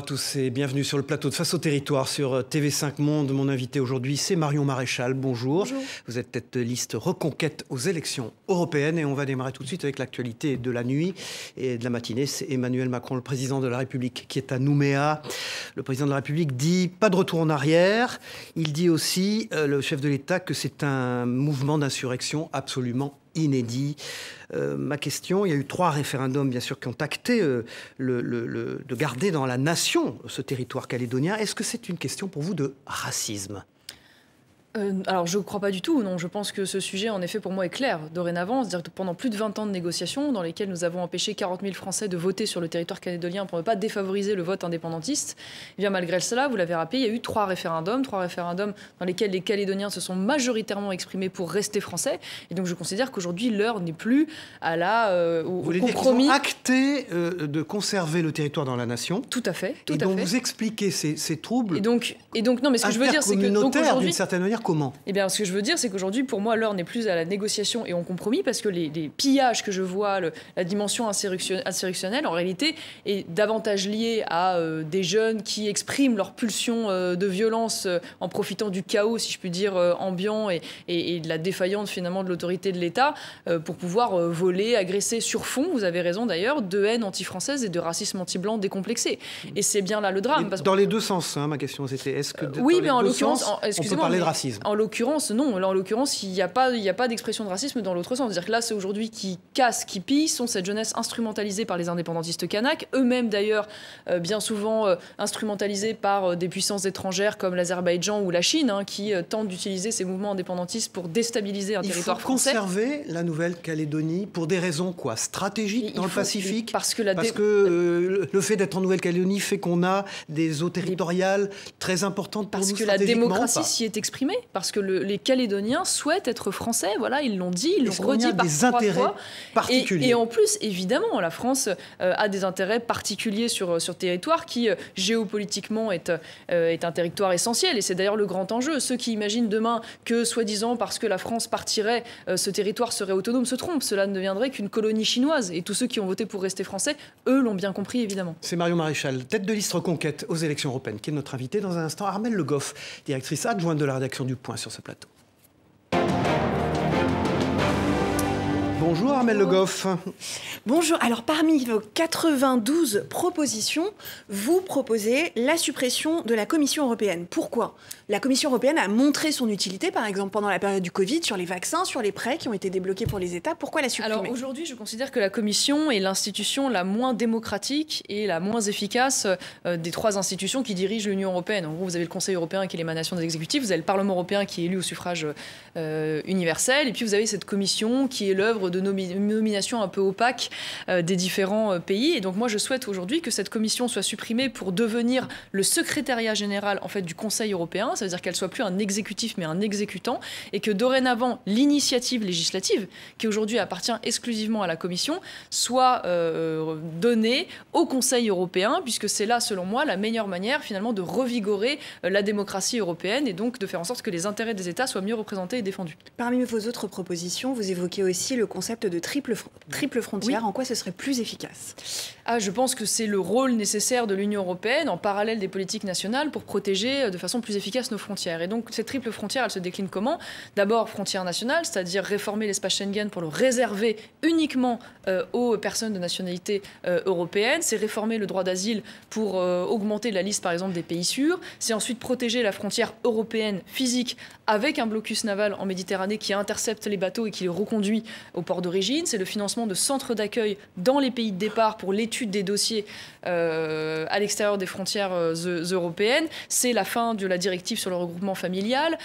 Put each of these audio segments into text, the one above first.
tous et bienvenue sur le plateau de Face au territoire sur TV5 Monde. Mon invité aujourd'hui, c'est Marion Maréchal. Bonjour. Bonjour. Vous êtes tête de liste Reconquête aux élections européennes et on va démarrer tout de suite avec l'actualité de la nuit et de la matinée. C'est Emmanuel Macron, le président de la République, qui est à Nouméa. Le président de la République dit pas de retour en arrière. Il dit aussi, le chef de l'État, que c'est un mouvement d'insurrection absolument inédit. Ma question, il y a eu 3 référendums, bien sûr, qui ont acté de garder dans la nation ce territoire calédonien. Est-ce que c'est une question pour vous de racisme ? Alors, je ne crois pas du tout, non. Je pense que ce sujet, en effet, pour moi, est clair dorénavant. C'est-à-dire que pendant plus de 20 ans de négociations, dans lesquelles nous avons empêché 40 000 Français de voter sur le territoire calédonien pour ne pas défavoriser le vote indépendantiste, eh bien, malgré cela, vous l'avez rappelé, il y a eu 3 référendums dans lesquels les Calédoniens se sont majoritairement exprimés pour rester français. Et donc, je considère qu'aujourd'hui, l'heure n'est plus à au vous voulez compromis. Dire qu'ils ont acté de conserver le territoire dans la nation. Tout à fait. Et donc, vous expliquez ces troubles. Et donc, non, mais ce que je veux dire, c'est que donc aujourd'hui, d'une certaine manière, comment ? Eh bien, ce que je veux dire, c'est qu'aujourd'hui, pour moi, l'heure n'est plus à la négociation et au compromis, parce que les pillages que je vois, la dimension insurrectionnelle, en réalité, est davantage liée à des jeunes qui expriment leur pulsion de violence en profitant du chaos, si je puis dire, ambiant et de la défaillance, finalement, de l'autorité de l'État pour pouvoir voler, agresser sur fond, vous avez raison d'ailleurs, de haine anti-française et de racisme anti-blanc décomplexé. Et c'est bien là le drame. Dans les deux sens, hein, ma question, c'était est-ce que oui, dans mais en les deux l'occurrence, sens, on peut parler de racisme ? En l'occurrence, non. Là, en l'occurrence, il n'y a pas d'expression de racisme dans l'autre sens. C'est-à-dire que là, c'est aujourd'hui qui cassent, qui pillent, sont cette jeunesse instrumentalisée par les indépendantistes kanaks, eux-mêmes d'ailleurs, bien souvent instrumentalisés par des puissances étrangères comme l'Azerbaïdjan ou la Chine, hein, qui tentent d'utiliser ces mouvements indépendantistes pour déstabiliser un territoire français. Il faut conserver la Nouvelle-Calédonie pour des raisons quoi, stratégiques dans le Pacifique ? Parce que le fait d'être en Nouvelle-Calédonie fait qu'on a des eaux territoriales très importantes pour nous stratégiquement. Parce que la démocratie s'y est exprimée. Parce que les Calédoniens souhaitent être français, voilà, ils l'ont dit, ils l'ont redit par 3 fois. Particuliers. Et en plus, évidemment, la France a des intérêts particuliers sur territoire qui, géopolitiquement, est un territoire essentiel. Et c'est d'ailleurs le grand enjeu. Ceux qui imaginent demain que, soi-disant, parce que la France partirait, ce territoire serait autonome, se trompent. Cela ne deviendrait qu'une colonie chinoise. Et tous ceux qui ont voté pour rester français, eux, l'ont bien compris, évidemment. C'est Marion Maréchal, tête de liste Reconquête aux élections européennes, qui est notre invitée dans un instant. Armelle Le Goff, directrice adjointe de la rédaction du Point sur ce plateau. Bonjour Armelle Le Goff. Bonjour. Alors parmi vos 92 propositions, vous proposez la suppression de la Commission européenne. Pourquoi ? La Commission européenne a montré son utilité, par exemple pendant la période du Covid, sur les vaccins, sur les prêts qui ont été débloqués pour les États. Pourquoi la supprimer ? Alors aujourd'hui, je considère que la Commission est l'institution la moins démocratique et la moins efficace des 3 institutions qui dirigent l'Union européenne. En gros, vous avez le Conseil européen qui est l'émanation des exécutifs, vous avez le Parlement européen qui est élu au suffrage universel, et puis vous avez cette Commission qui est l'œuvre de nomination un peu opaque des différents pays. Et donc moi, je souhaite aujourd'hui que cette commission soit supprimée pour devenir le secrétariat général en fait, du Conseil européen. Ça veut dire qu'elle soit plus un exécutif, mais un exécutant. Et que dorénavant, l'initiative législative, qui aujourd'hui appartient exclusivement à la Commission, soit donnée au Conseil européen, puisque c'est là, selon moi, la meilleure manière, finalement, de revigorer la démocratie européenne et donc de faire en sorte que les intérêts des États soient mieux représentés et défendus. Parmi vos autres propositions, vous évoquez aussi le concept de triple frontière. Oui. En quoi ce serait plus efficace ? Je pense que c'est le rôle nécessaire de l'Union européenne en parallèle des politiques nationales pour protéger de façon plus efficace nos frontières. Et donc cette triple frontière, elle se décline comment ? D'abord, frontière nationale, c'est-à-dire réformer l'espace Schengen pour le réserver uniquement aux personnes de nationalité européenne. C'est réformer le droit d'asile pour augmenter la liste, par exemple, des pays sûrs. C'est ensuite protéger la frontière européenne physique avec un blocus naval en Méditerranée qui intercepte les bateaux et qui les reconduit au port d'origine. C'est le financement de centres d'accueil dans les pays de départ pour l'étude des dossiers à l'extérieur des frontières européennes. C'est la fin de la directive sur le regroupement familial.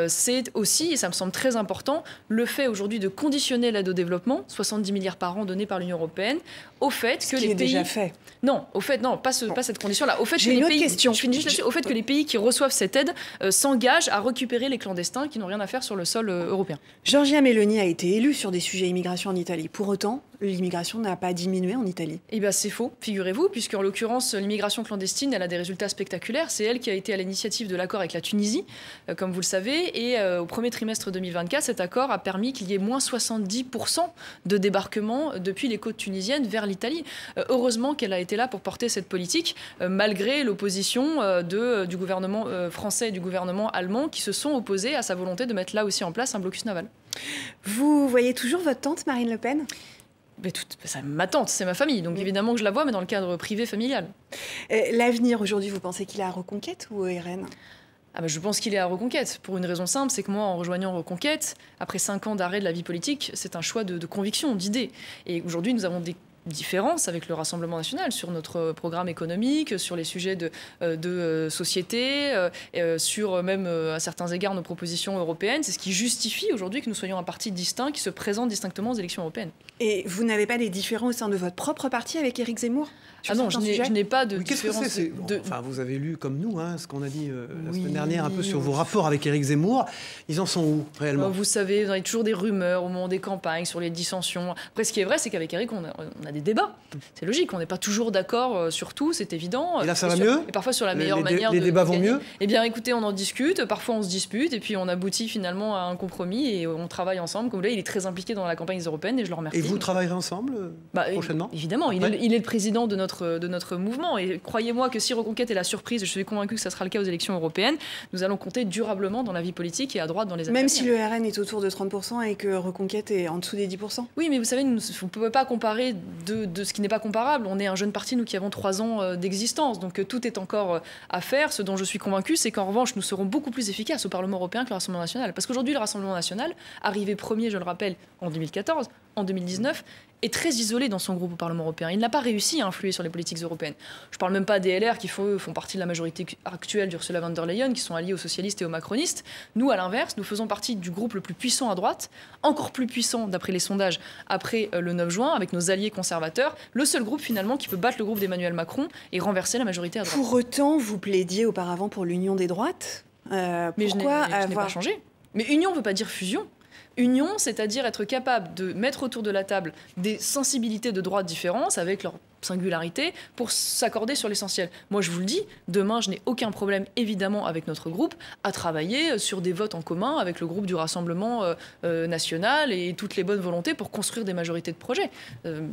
C'est aussi, et ça me semble très important, le fait aujourd'hui de conditionner l'aide au développement, 70 milliards par an donnés par l'Union européenne, au fait que les pays... déjà fait. Non, au fait, non, pas cette condition-là. Au fait J'ai une autre question. Je finis juste là-dessus. Au fait que les pays qui reçoivent cette aide s'engagent à récupérer les clandestins qui n'ont rien à faire sur le sol européen. Giorgia Meloni a été élue sur des sujets immigrés l'immigration en Italie. Pour autant, l'immigration n'a pas diminué en Italie. Eh bien, c'est faux, figurez-vous, puisque en l'occurrence, l'immigration clandestine, elle a des résultats spectaculaires. C'est elle qui a été à l'initiative de l'accord avec la Tunisie, comme vous le savez. Et au premier trimestre 2024, cet accord a permis qu'il y ait moins 70% de débarquement depuis les côtes tunisiennes vers l'Italie. Heureusement qu'elle a été là pour porter cette politique, malgré l'opposition du gouvernement français et du gouvernement allemand qui se sont opposés à sa volonté de mettre là aussi en place un blocus naval. Vous voyez toujours votre tante Marine Le Pen ? Mais ma tante, c'est ma famille, donc évidemment que je la vois, mais dans le cadre privé familial. L'avenir aujourd'hui, vous pensez qu'il est à Reconquête ou au RN ? Je pense qu'il est à Reconquête, pour une raison simple, c'est que moi, en rejoignant Reconquête, après 5 ans d'arrêt de la vie politique, c'est un choix de conviction, d'idées. Et aujourd'hui, nous avons des différences avec le Rassemblement national sur notre programme économique, sur les sujets de société, sur même à certains égards nos propositions européennes. C'est ce qui justifie aujourd'hui que nous soyons un parti distinct qui se présente distinctement aux élections européennes. Et vous n'avez pas des différends au sein de votre propre parti avec Éric Zemmour ? Non, je n'ai pas de différence. Enfin, vous avez lu comme nous ce qu'on a dit la semaine dernière un peu sur vos rapports avec Éric Zemmour. Ils en sont où réellement ? Vous savez, vous avez toujours des rumeurs au moment des campagnes sur les dissensions. Après, ce qui est vrai, c'est qu'avec Éric, on a des débats. C'est logique, on n'est pas toujours d'accord sur tout, c'est évident. Et là, ça va mieux ? Et parfois sur la meilleure manière les débats vont mieux ? Eh bien, écoutez, on en discute. Parfois, on se dispute et puis on aboutit finalement à un compromis et on travaille ensemble. Comme là, il est très impliqué dans la campagne européenne et je le remercie. Et vous travaillerez ensemble prochainement ? Évidemment, il est le président de notre mouvement. Et croyez-moi que si Reconquête est la surprise, je suis convaincue que ça sera le cas aux élections européennes, nous allons compter durablement dans la vie politique et à droite dans les années. Même si le RN est autour de 30% et que Reconquête est en dessous des 10%. Oui, mais vous savez, on ne peut pas comparer de ce qui n'est pas comparable. On est un jeune parti, nous qui avons 3 ans d'existence. Donc tout est encore à faire. Ce dont je suis convaincue, c'est qu'en revanche, nous serons beaucoup plus efficaces au Parlement européen que le Rassemblement national. Parce qu'aujourd'hui, le Rassemblement national, arrivé premier, je le rappelle, en 2014, en 2019, est très isolé dans son groupe au Parlement européen. Il n'a pas réussi à influer sur les politiques européennes. Je ne parle même pas des LR qui font partie de la majorité actuelle d'Ursula von der Leyen, qui sont alliés aux socialistes et aux macronistes. Nous, à l'inverse, nous faisons partie du groupe le plus puissant à droite, encore plus puissant d'après les sondages après le 9 juin, avec nos alliés conservateurs, le seul groupe finalement qui peut battre le groupe d'Emmanuel Macron et renverser la majorité à droite. Pour autant, vous plaidiez auparavant pour l'union des droites. Mais je n'ai pas changé. Mais union ne veut pas dire fusion. Union, c'est-à-dire être capable de mettre autour de la table des sensibilités de droite différentes avec leur singularité pour s'accorder sur l'essentiel. Moi, je vous le dis, demain, je n'ai aucun problème, évidemment, avec notre groupe, à travailler sur des votes en commun avec le groupe du Rassemblement national et toutes les bonnes volontés pour construire des majorités de projets.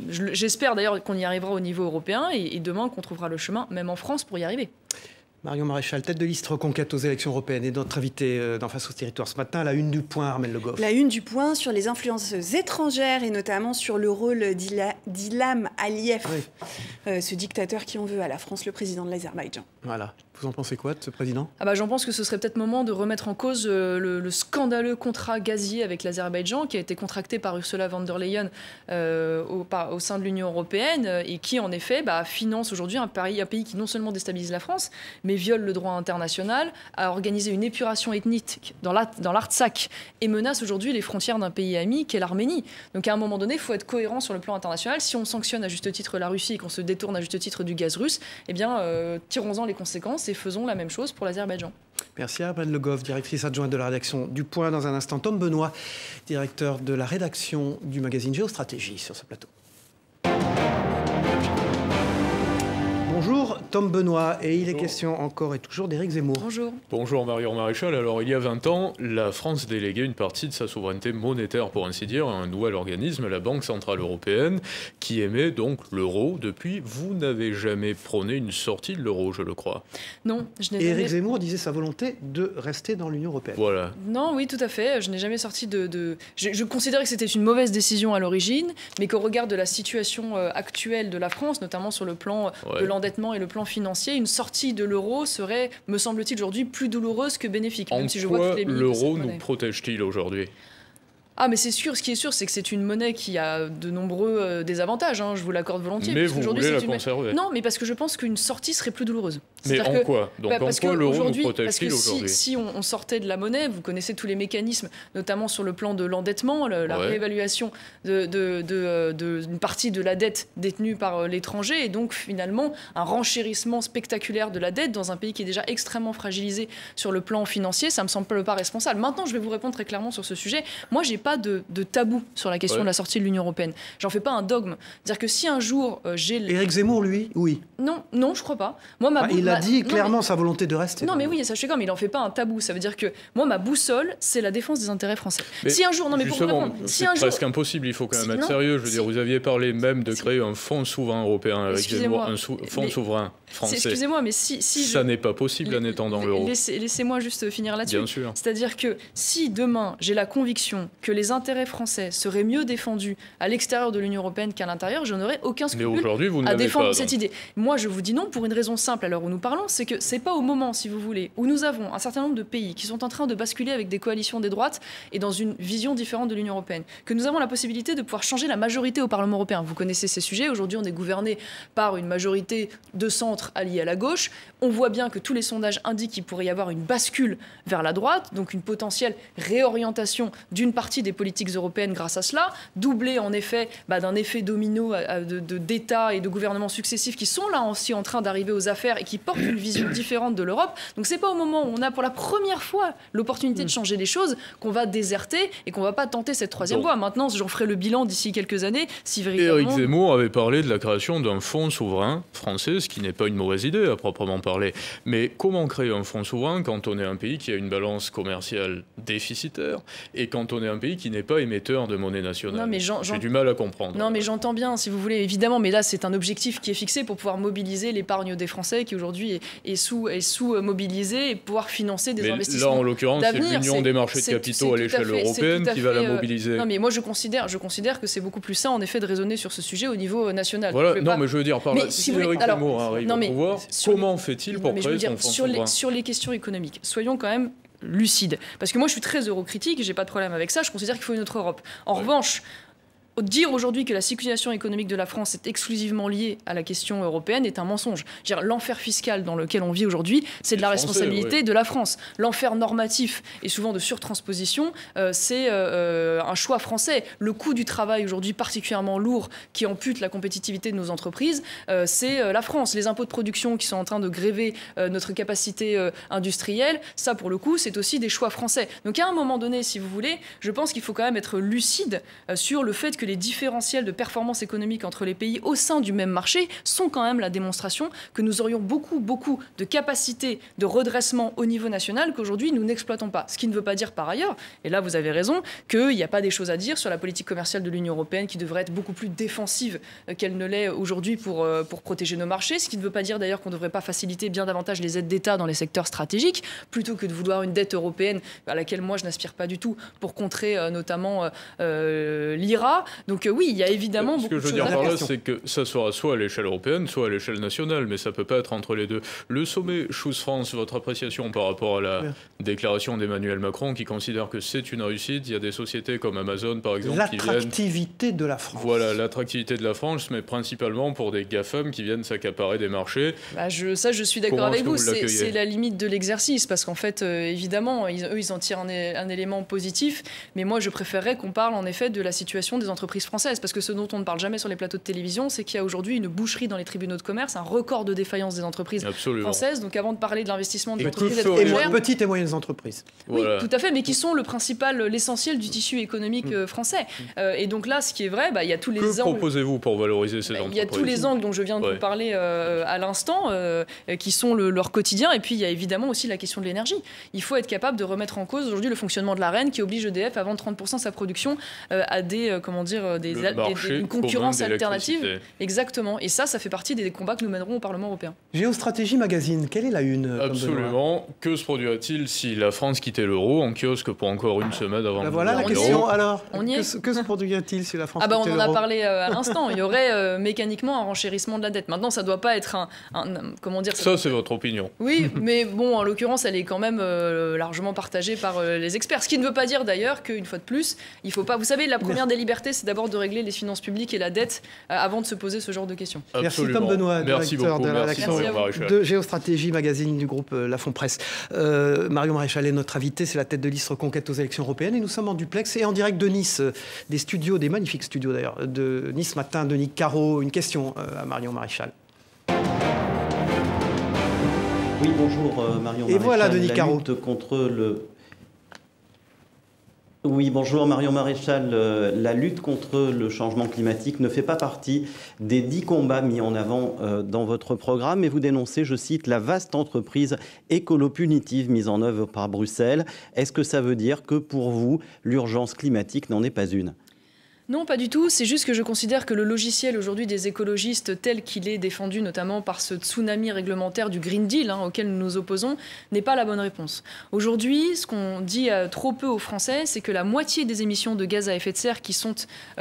J'espère d'ailleurs qu'on y arrivera au niveau européen et demain qu'on trouvera le chemin, même en France, pour y arriver. Marion Maréchal, tête de liste Reconquête aux élections européennes et notre invité dans Face au territoire ce matin, la une du Point, Armelle Le Goff. La une du Point sur les influences étrangères et notamment sur le rôle d'Ilham Aliyev, ce dictateur qui en veut à la France, le président de l'Azerbaïdjan. Voilà. Vous en pensez quoi de ce président ? J'en pense que ce serait peut-être moment de remettre en cause le scandaleux contrat gazier avec l'Azerbaïdjan qui a été contracté par Ursula von der Leyen au sein de l'Union européenne et qui en effet finance aujourd'hui un pays qui non seulement déstabilise la France mais viole le droit international, a organisé une épuration ethnique dans l'Artsakh et menace aujourd'hui les frontières d'un pays ami qu'est l'Arménie. Donc à un moment donné, il faut être cohérent sur le plan international. Si on sanctionne à juste titre la Russie et qu'on se détourne à juste titre du gaz russe, tirons-en les conséquences et faisons la même chose pour l'Azerbaïdjan. Merci Armelle Le Goff, directrice adjointe de la rédaction du Point. Dans un instant, Tom Benoît, directeur de la rédaction du magazine Géostratégie sur ce plateau. Bonjour Tom Benoît, et il est question encore et toujours d'Éric Zemmour. Bonjour. Bonjour Marion Maréchal. Alors il y a 20 ans, la France déléguait une partie de sa souveraineté monétaire, pour ainsi dire, à un nouvel organisme, la Banque Centrale Européenne, qui émet donc l'euro. Depuis, vous n'avez jamais prôné une sortie de l'euro, je le crois. Non, je n'ai jamais... Et Éric Zemmour disait sa volonté de rester dans l'Union européenne. Voilà. Non, oui, tout à fait. Je n'ai jamais sorti Je considérais que c'était une mauvaise décision à l'origine, mais qu'au regard de la situation actuelle de la France, notamment sur le plan de l'endettement et le plan financier, une sortie de l'euro serait, me semble-t-il, aujourd'hui plus douloureuse que bénéfique. En quoi l'euro nous protège-t-il aujourd'hui ? Mais c'est sûr, ce qui est sûr, c'est que c'est une monnaie qui a de nombreux désavantages, je vous l'accorde volontiers. Mais vous voulez la conserver ? Non, mais parce que je pense qu'une sortie serait plus douloureuse. Mais en quoi? Donc en quoi l'euro nous protège-t-il aujourd'hui? Si on sortait de la monnaie, vous connaissez tous les mécanismes, notamment sur le plan de l'endettement, la réévaluation d'une partie de la dette détenue par l'étranger, et donc finalement un renchérissement spectaculaire de la dette dans un pays qui est déjà extrêmement fragilisé sur le plan financier, ça me semble pas responsable. Maintenant, je vais vous répondre très clairement sur ce sujet. Moi, j'ai pas de tabou sur la question de la sortie de l'Union européenne. J'en fais pas un dogme. C'est-à-dire que si un jour j'ai... Éric Zemmour, lui, oui. Non, je crois pas. Moi, il a dit clairement sa volonté de rester. Non, mais oui, sachez comme il en fait pas un tabou. Ça veut dire que moi, ma boussole, c'est la défense des intérêts français. Mais si un jour, non, mais pour vous répondre, c'est presque impossible. Il faut quand même être sérieux. Je veux dire, vous aviez parlé même de créer un fonds souverain européen avec Zemmour, un fonds souverain français. Excusez-moi, mais si ça n'est pas possible en étant dans l'euro. Laissez-moi juste finir là-dessus. Bien sûr. C'est-à-dire que si demain j'ai la conviction que les intérêts français seraient mieux défendus à l'extérieur de l'Union européenne qu'à l'intérieur, je n'aurais aucun scrupule à défendre cette idée. Moi, je vous dis non pour une raison simple à l'heure où nous parlons, c'est que c'est pas au moment, si vous voulez, où nous avons un certain nombre de pays qui sont en train de basculer avec des coalitions des droites et dans une vision différente de l'Union européenne, que nous avons la possibilité de pouvoir changer la majorité au Parlement européen. Vous connaissez ces sujets. Aujourd'hui, on est gouverné par une majorité de centre alliée à la gauche. On voit bien que tous les sondages indiquent qu'il pourrait y avoir une bascule vers la droite, donc une potentielle réorientation d'une partie des politiques européennes grâce à cela, doublée en effet d'un effet domino d'États et de gouvernements successifs qui sont là aussi en train d'arriver aux affaires et qui portent une vision différente de l'Europe. Donc c'est pas au moment où on a pour la première fois l'opportunité de changer les choses qu'on va déserter et qu'on va pas tenter cette troisième voie. Maintenant, j'en ferai le bilan d'ici quelques années. Si véritablement... Éric Zemmour avait parlé de la création d'un fonds souverain français, ce qui n'est pas une mauvaise idée à proprement parler. Mais comment créer un fonds souverain quand on est un pays qui a une balance commerciale déficitaire et quand on est un pays qui n'est pas émetteur de monnaie nationale? J'ai du mal à comprendre. Non, mais j'entends bien, si vous voulez, évidemment, mais là, c'est un objectif qui est fixé pour pouvoir mobiliser l'épargne des Français qui aujourd'hui est sous-mobilisée et pouvoir financer des investissements. Là, en l'occurrence, c'est l'union des marchés de capitaux à l'échelle européenne qui va la mobiliser. Non, mais moi, je considère que c'est beaucoup plus sain, en effet, de raisonner sur ce sujet au niveau national. Voilà, mais je veux dire, par là, si Éric Zemmour arrive au pouvoir, comment fait-il pour créer son fonds souverain? Sur les questions économiques, soyons quand même lucides. Parce que moi, je suis très eurocritique, j'ai pas de problème avec ça, je considère qu'il faut une autre Europe. En revanche, dire aujourd'hui que la situation économique de la France est exclusivement liée à la question européenne est un mensonge. L'enfer fiscal dans lequel on vit aujourd'hui, c'est de la responsabilité de la France. L'enfer normatif et souvent de surtransposition, c'est un choix français. Le coût du travail aujourd'hui particulièrement lourd qui ampute la compétitivité de nos entreprises, c'est la France. Les impôts de production qui sont en train de gréver notre capacité industrielle, ça pour le coup, c'est aussi des choix français. Donc à un moment donné, si vous voulez, je pense qu'il faut quand même être lucide sur le fait que les différentiels de performance économique entre les pays au sein du même marché sont quand même la démonstration que nous aurions beaucoup de capacités de redressement au niveau national qu'aujourd'hui nous n'exploitons pas. Ce qui ne veut pas dire par ailleurs, et là vous avez raison, qu'il n'y a pas des choses à dire sur la politique commerciale de l'Union européenne qui devrait être beaucoup plus défensive qu'elle ne l'est aujourd'hui pour protéger nos marchés. Ce qui ne veut pas dire d'ailleurs qu'on ne devrait pas faciliter bien davantage les aides d'État dans les secteurs stratégiques, plutôt que de vouloir une dette européenne à laquelle moi je n'aspire pas du tout pour contrer notamment l'IRA. Donc oui, il y a évidemment beaucoup de choses. Ce que je veux dire par là, c'est que ça sera soit à l'échelle européenne, soit à l'échelle nationale, mais ça ne peut pas être entre les deux. Le sommet Choose France, votre appréciation par rapport à la déclaration d'Emmanuel Macron qui considère que c'est une réussite. Il y a des sociétés comme Amazon, par exemple, qui viennent... L'attractivité de la France. Voilà, l'attractivité de la France, mais principalement pour des GAFAM qui viennent s'accaparer des marchés. Je suis d'accord avec vous. C'est la limite de l'exercice, parce qu'en fait, évidemment, eux, ils en tirent un élément positif, mais moi, je préférerais qu'on parle en effet de la situation des entreprises françaises, parce que ce dont on ne parle jamais sur les plateaux de télévision, c'est qu'il y a aujourd'hui une boucherie dans les tribunaux de commerce, un record de défaillance des entreprises françaises. Donc avant de parler de l'investissement des entreprises étrangères, petites et moyennes entreprises. Voilà. Oui, tout à fait, mais qui sont l'essentiel du tissu économique français. Et donc là, ce qui est vrai, il y a tous les angles. Que proposez-vous pour valoriser ces entreprises? Il y a tous les angles dont je viens de vous parler à l'instant, qui sont leur quotidien, et puis il y a évidemment aussi la question de l'énergie. Il faut être capable de remettre en cause aujourd'hui le fonctionnement de l'AREN qui oblige EDF à vendre 30% de sa production à une concurrence alternative. Exactement. Et ça fait partie des combats que nous mènerons au Parlement européen. Géostratégie Magazine, quelle est la une? Absolument. Que se produira-t-il si la France quittait l'euro en kiosque pour encore une semaine avant le voilà la question. Alors, que se produira-t-il si la France quittait l'euro? On en a parlé à l'instant. Il y aurait mécaniquement un renchérissement de la dette. Maintenant, ça ne doit pas être comment dire ça, c'est votre opinion. Oui, mais bon, en l'occurrence, elle est quand même largement partagée par les experts. Ce qui ne veut pas dire d'ailleurs qu'une fois de plus, il ne faut pas... Vous savez, la première des libertés, c'est d'abord de régler les finances publiques et la dette avant de se poser ce genre de questions. Merci Tom Benoît, directeur de la rédaction de Géostratégie, magazine du groupe Lafon Presse. Marion Maréchal est notre invité, c'est la tête de liste Reconquête aux élections européennes et nous sommes en duplex et en direct de Nice, des studios, des magnifiques studios d'ailleurs, de Nice Matin, Denis Caro. Une question à Marion Maréchal. Oui, bonjour Marion Maréchal. Et voilà Denis Caro. Oui, bonjour Marion Maréchal. La lutte contre le changement climatique ne fait pas partie des 10 combats mis en avant dans votre programme, mais vous dénoncez, je cite, la vaste entreprise écolo-punitive mise en œuvre par Bruxelles. Est-ce que ça veut dire que pour vous, l'urgence climatique n'en est pas une ? Non, pas du tout. C'est juste que je considère que le logiciel aujourd'hui des écologistes tel qu'il est défendu notamment par ce tsunami réglementaire du Green Deal auquel nous nous opposons n'est pas la bonne réponse. Aujourd'hui, ce qu'on dit trop peu aux Français, c'est que la moitié des émissions de gaz à effet de serre qui sont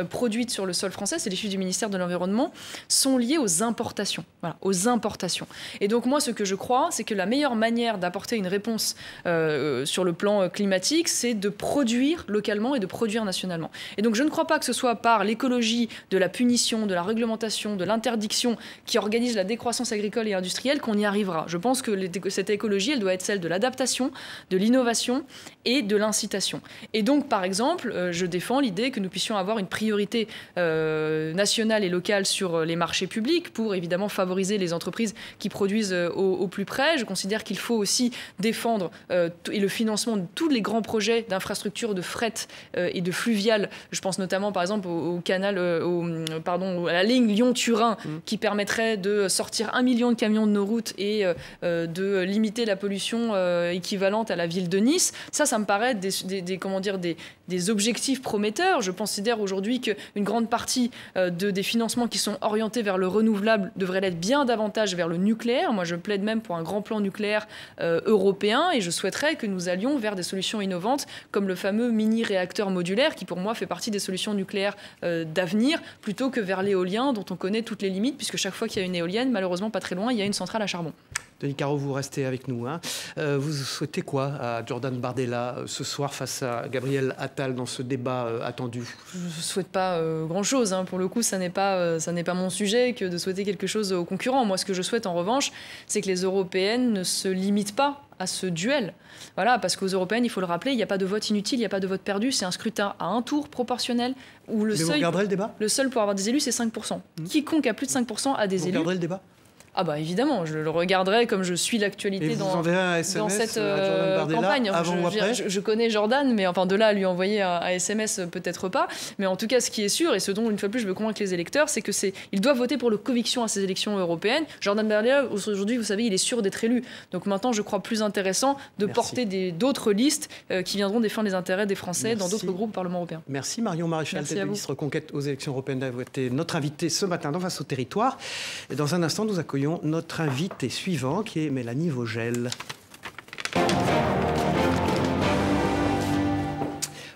produites sur le sol français, c'est les chiffres du ministère de l'Environnement, sont liées aux importations. Voilà, aux importations. Et donc moi, ce que je crois, c'est que la meilleure manière d'apporter une réponse sur le plan climatique, c'est de produire localement et de produire nationalement. Et donc je ne crois pas que ce soit par l'écologie de la punition, de la réglementation, de l'interdiction qui organise la décroissance agricole et industrielle qu'on y arrivera. Je pense que cette écologie, elle doit être celle de l'adaptation, de l'innovation et de l'incitation. Et donc, par exemple, je défends l'idée que nous puissions avoir une priorité nationale et locale sur les marchés publics pour évidemment favoriser les entreprises qui produisent au plus près. Je considère qu'il faut aussi défendre et le financement de tous les grands projets d'infrastructures de fret et de fluvial. Je pense notamment par exemple au canal, à la ligne Lyon-Turin qui permettrait de sortir 1 million de camions de nos routes et de limiter la pollution équivalente à la ville de Nice. Ça me paraît des objectifs prometteurs. Je considère aujourd'hui qu'une grande partie des financements qui sont orientés vers le renouvelable devraient l'être bien davantage vers le nucléaire. Moi, je plaide même pour un grand plan nucléaire européen et je souhaiterais que nous allions vers des solutions innovantes comme le fameux mini-réacteur modulaire qui, pour moi, fait partie des solutions nucléaires d'avenir plutôt que vers l'éolien dont on connaît toutes les limites puisque chaque fois qu'il y a une éolienne, malheureusement pas très loin, il y a une centrale à charbon. Denis Caro, vous restez avec nous. Vous souhaitez quoi à Jordan Bardella ce soir face à Gabriel Attal dans ce débat attendu ? Je ne souhaite pas grand-chose. Pour le coup, ça n'est pas mon sujet que de souhaiter quelque chose aux concurrents. Moi, ce que je souhaite en revanche, c'est que les Européennes ne se limitent pas à ce duel. Voilà, parce qu'aux Européennes, il faut le rappeler, il n'y a pas de vote inutile, il n'y a pas de vote perdu. C'est un scrutin à un tour proportionnel où le seuil pour avoir des élus, c'est 5%. Quiconque a plus de 5% a des élus. Vous regarderez le débat ? Ah bah évidemment, je le regarderai comme je suis l'actualité dans cette campagne. Je connais Jordan, mais enfin de là à lui envoyer un SMS, peut-être pas. Mais en tout cas, ce qui est sûr, et ce dont une fois de plus je veux convaincre les électeurs, c'est qu'ils doivent voter pour le conviction à ces élections européennes. Jordan Bardella, aujourd'hui, vous savez, il est sûr d'être élu. Donc maintenant, je crois plus intéressant de porter d'autres listes qui viendront défendre les intérêts des Français dans d'autres groupes au Parlement européen. Merci Marion Maréchal, tête de liste Reconquête aux élections européennes, d'avoir été notre invitée ce matin dans Face au territoire. Et dans un instant, nous accueillons notre invitée suivant qui est Mélanie Vogel.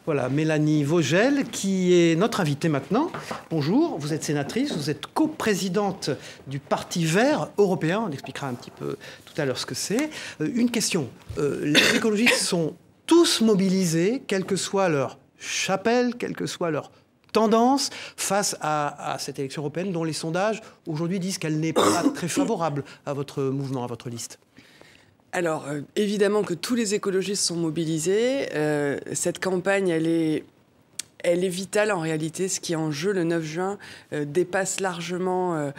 Voilà, Mélanie Vogel qui est notre invitée maintenant. Bonjour, vous êtes sénatrice, vous êtes coprésidente du Parti vert européen. On expliquera un petit peu tout à l'heure ce que c'est. Une question, les écologistes sont tous mobilisés, quelle que soit leur chapelle, quelle que soit leur tendance face à cette élection européenne dont les sondages aujourd'hui disent qu'elle n'est pas très favorable à votre mouvement, à votre liste? Alors, évidemment que tous les écologistes sont mobilisés. Cette campagne, elle est vitale en réalité. Ce qui est en jeu le 9 juin dépasse largement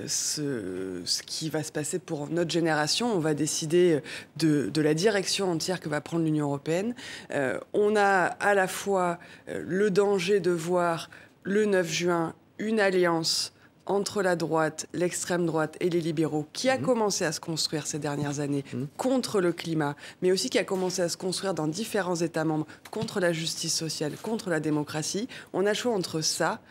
ce qui va se passer pour notre génération. On va décider de la direction entière que va prendre l'Union européenne. On a à la fois le danger de voir le 9 juin une alliance entre la droite, l'extrême droite et les libéraux, qui a commencé à se construire ces dernières années contre le climat, mais aussi qui a commencé à se construire dans différents États membres contre la justice sociale, contre la démocratie. On a le choix entre ça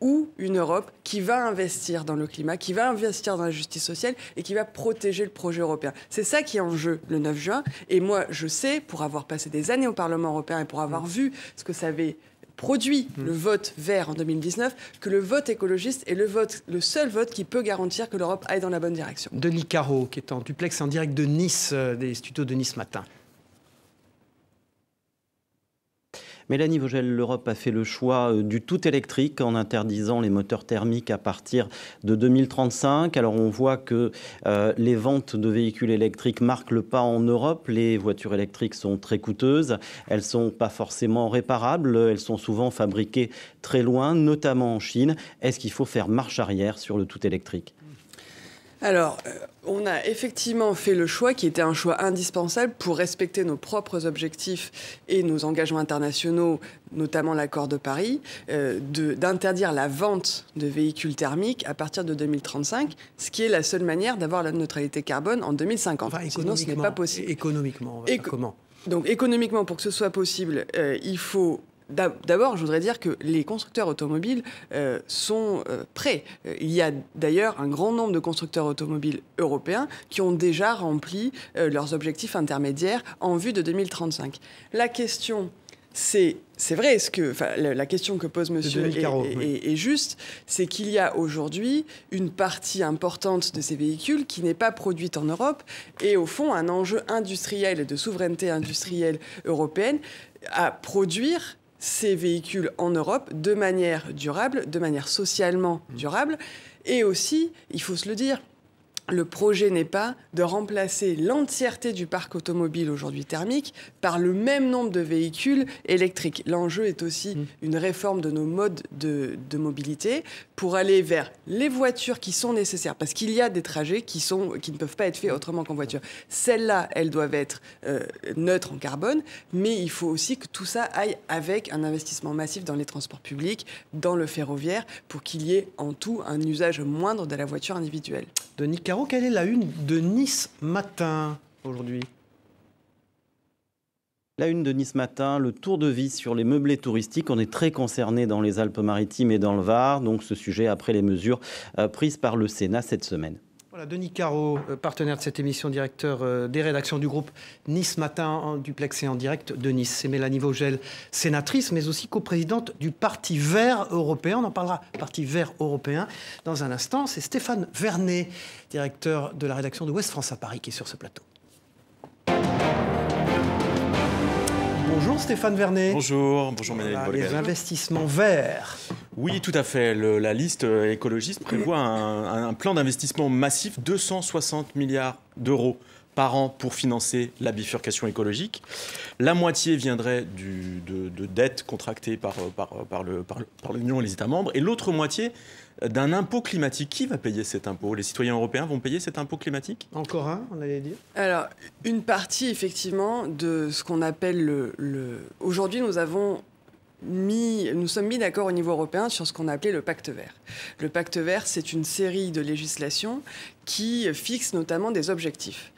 ou une Europe qui va investir dans le climat, qui va investir dans la justice sociale et qui va protéger le projet européen. C'est ça qui est en jeu le 9 juin. Et moi, je sais, pour avoir passé des années au Parlement européen et pour avoir vu ce que ça avait produit le vote vert en 2019, que le vote écologiste est le seul vote qui peut garantir que l'Europe aille dans la bonne direction. Denis Caro, qui est en duplex en direct de Nice, des studios de Nice Matin. Mélanie Vogel, l'Europe a fait le choix du tout électrique en interdisant les moteurs thermiques à partir de 2035. Alors on voit que les ventes de véhicules électriques marquent le pas en Europe. Les voitures électriques sont très coûteuses. Elles ne sont pas forcément réparables. Elles sont souvent fabriquées très loin, notamment en Chine. Est-ce qu'il faut faire marche arrière sur le tout électrique ? Alors, on a effectivement fait le choix qui était un choix indispensable pour respecter nos propres objectifs et nos engagements internationaux, notamment l'accord de Paris, d'interdire la vente de véhicules thermiques à partir de 2035, ce qui est la seule manière d'avoir la neutralité carbone en 2050. Enfin, sinon, ce n'est pas possible. Économiquement, comment ? Donc, économiquement, pour que ce soit possible, il faut... D'abord, je voudrais dire que les constructeurs automobiles sont prêts. Il y a d'ailleurs un grand nombre de constructeurs automobiles européens qui ont déjà rempli leurs objectifs intermédiaires en vue de 2035. La question, c'est vrai, la question que pose monsieur est juste, c'est qu'il y a aujourd'hui une partie importante de ces véhicules qui n'est pas produite en Europe et au fond un enjeu industriel et de souveraineté industrielle européenne à produire ces véhicules en Europe de manière durable, de manière socialement durable. Et aussi, il faut se le dire, le projet n'est pas de remplacer l'entièreté du parc automobile aujourd'hui thermique par le même nombre de véhicules électriques. L'enjeu est aussi une réforme de nos modes de mobilité pour aller vers les voitures qui sont nécessaires. Parce qu'il y a des trajets qui ne peuvent pas être faits autrement qu'en voiture. Celles-là, elles doivent être neutres en carbone, mais il faut aussi que tout ça aille avec un investissement massif dans les transports publics, dans le ferroviaire, pour qu'il y ait en tout un usage moindre de la voiture individuelle. Denis Caro, quelle est la une de Nice Matin aujourd'hui ? La une de Nice Matin, le tour de vis sur les meublés touristiques. On est très concerné dans les Alpes-Maritimes et dans le Var. Donc ce sujet après les mesures prises par le Sénat cette semaine. Voilà, Denis Caro, partenaire de cette émission, directeur des rédactions du groupe Nice Matin en duplex et en direct de Nice. C'est Mélanie Vogel, sénatrice, mais aussi coprésidente du Parti Vert européen. On en parlera, Parti Vert européen, dans un instant. C'est Stéphane Vernet, directeur de la rédaction de Ouest France à Paris, qui est sur ce plateau. Bonjour Stéphane Vernet. Bonjour Mélanie Vogel. Les investissements verts. Oui, tout à fait. La liste écologiste prévoit un plan d'investissement massif, 260 milliards d'euros par an pour financer la bifurcation écologique. La moitié viendrait de dettes contractées par l'Union et les États membres, et l'autre moitié d'un impôt climatique. Qui va payer cet impôt ? Les citoyens européens vont payer cet impôt climatique ? Encore un, on allait dire. Alors, une partie, effectivement, de ce qu'on appelle Aujourd'hui, nous sommes mis d'accord au niveau européen sur ce qu'on a appelé le pacte vert. Le pacte vert, c'est une série de législations qui fixe notamment des objectifs.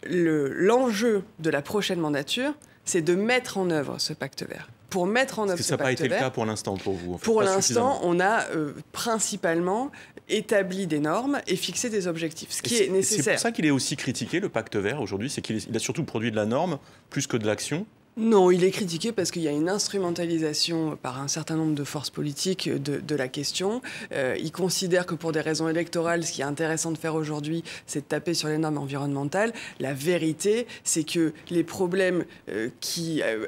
L'enjeu de la prochaine mandature, c'est de mettre en œuvre ce pacte vert. Pour mettre en œuvre ce pacte vert... Ça n'a pas été le cas pour l'instant pour vous? Pour l'instant, on a principalement établi des normes et fixé des objectifs, ce qui est nécessaire. C'est pour ça qu'il est aussi critiqué, le pacte vert, aujourd'hui, c'est qu'il a surtout produit de la norme plus que de l'action. Non, il est critiqué parce qu'il y a une instrumentalisation par un certain nombre de forces politiques de la question. Il considère que pour des raisons électorales, ce qui est intéressant de faire aujourd'hui, c'est de taper sur les normes environnementales. La vérité, c'est que les problèmes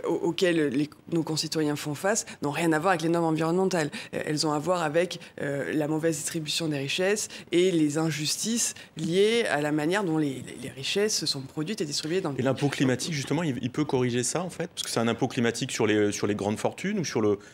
auxquels nos concitoyens font face n'ont rien à voir avec les normes environnementales. Elles ont à voir avec la mauvaise distribution des richesses et les injustices liées à la manière dont les richesses sont produites et distribuées dans le pays. Et l'impôt climatique, justement, il peut corriger ça, en fait, parce que c'est un impôt climatique sur les grandes fortunes, ou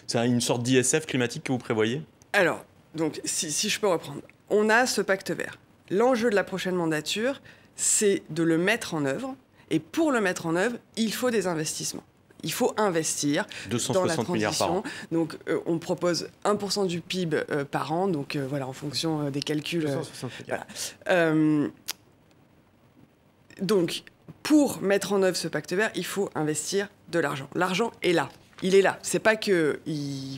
c'est une sorte d'ISF climatique que vous prévoyez? Alors, donc, si je peux reprendre, on a ce pacte vert. L'enjeu de la prochaine mandature, c'est de le mettre en œuvre, et pour le mettre en œuvre, il faut des investissements. Il faut investir dans la transition. Milliards par an. Donc, on propose 1% du PIB par an, donc voilà, en fonction des calculs. 260 milliards. Donc, pour mettre en œuvre ce pacte vert, il faut investir de l'argent. L'argent est là. Il est là. C'est pas qu'il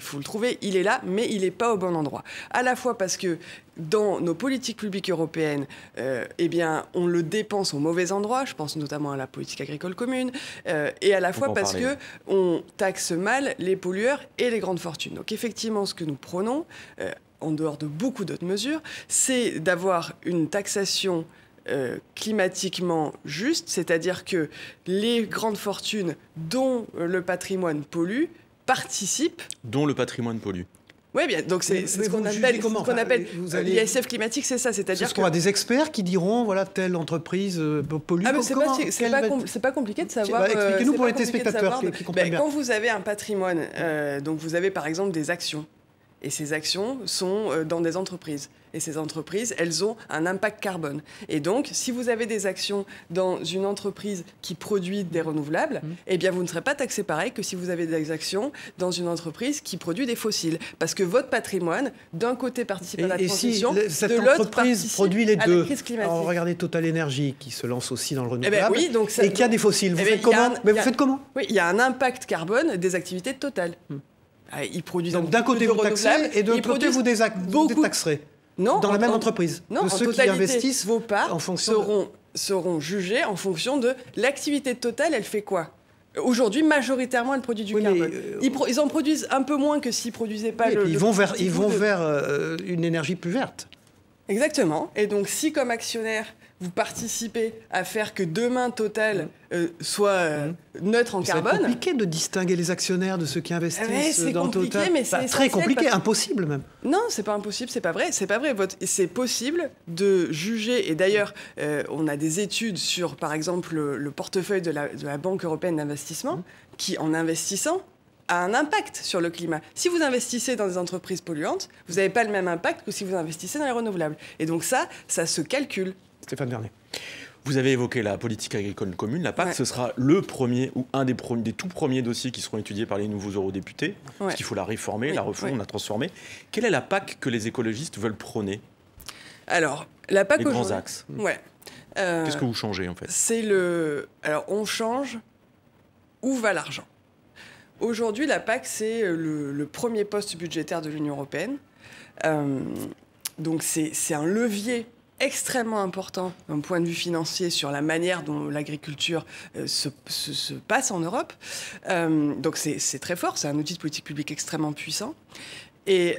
faut le trouver, il est là, mais il n'est pas au bon endroit. À la fois parce que dans nos politiques publiques européennes, on le dépense au mauvais endroit. Je pense notamment à la politique agricole commune. Et à la fois parce qu'on taxe mal les pollueurs et les grandes fortunes. Donc effectivement, ce que nous prônons, en dehors de beaucoup d'autres mesures, c'est d'avoir une taxation climatiquement juste, c'est-à-dire que les grandes fortunes dont le patrimoine pollue participent. Dont le patrimoine pollue. Oui, bien. Donc c'est ce qu'on appelle l'ISF climatique, c'est ça. C'est-à-dire qu'on a des experts qui diront voilà telle entreprise pollue. Ah, mais c'est pas compliqué de savoir. Expliquez-nous pour les téléspectateurs qui comprennent bien. Quand vous avez un patrimoine, donc vous avez par exemple des actions. Et ces actions sont dans des entreprises. Et ces entreprises, elles ont un impact carbone. Et donc, si vous avez des actions dans une entreprise qui produit des renouvelables, eh bien, vous ne serez pas taxé pareil que si vous avez des actions dans une entreprise qui produit des fossiles. Parce que votre patrimoine, d'un côté, participe à la transition, et si cette de l'autre entreprise produit les à deux. la crise climatique. Alors, regardez Total Energy qui se lance aussi dans le renouvelable oui, donc ça, et qui a des fossiles. Vous faites comment? Vous faites comment? Oui, il y a un impact carbone des activités de Total. Ils produisent donc d'un côté vous taxez et de l'autre côté vous détaxerez. Non, dans la même entreprise. Non, de ceux qui investissent vos parts en fonction seront jugées en fonction de l'activité de Total. Elle fait quoi? Aujourd'hui, majoritairement, elle produit du carbone. Ils en produisent un peu moins que s'ils produisaient pas ils vont vers une énergie plus verte. Exactement. Et donc, si comme actionnaire vous participez à faire que demain Total soit neutre en carbone. C'est compliqué de distinguer les actionnaires de ceux qui investissent dans Total. Mais c'est très compliqué, impossible même. Non, c'est pas impossible, c'est pas vrai. C'est pas vrai. C'est possible de juger. Et d'ailleurs, on a des études sur, par exemple, le portefeuille de la Banque européenne d'investissement, qui, en investissant, a un impact sur le climat. Si vous investissez dans des entreprises polluantes, vous n'avez pas le même impact que si vous investissez dans les renouvelables. Et donc ça se calcule. Stéphane Vernet. Vous avez évoqué la politique agricole commune, la PAC. Ce sera le premier ou un des tout premiers dossiers qui seront étudiés par les nouveaux eurodéputés. Parce qu'il faut la réformer, la refondre, la transformer. Quelle est la PAC que les écologistes veulent prôner? Alors, la PAC les grands axes. Qu'est-ce que vous changez en fait? Alors, on change où va l'argent. Aujourd'hui, la PAC, c'est le premier poste budgétaire de l'Union européenne. Donc, c'est un levier extrêmement important d'un point de vue financier sur la manière dont l'agriculture se passe en Europe. Donc c'est très fort, c'est un outil de politique publique extrêmement puissant. Et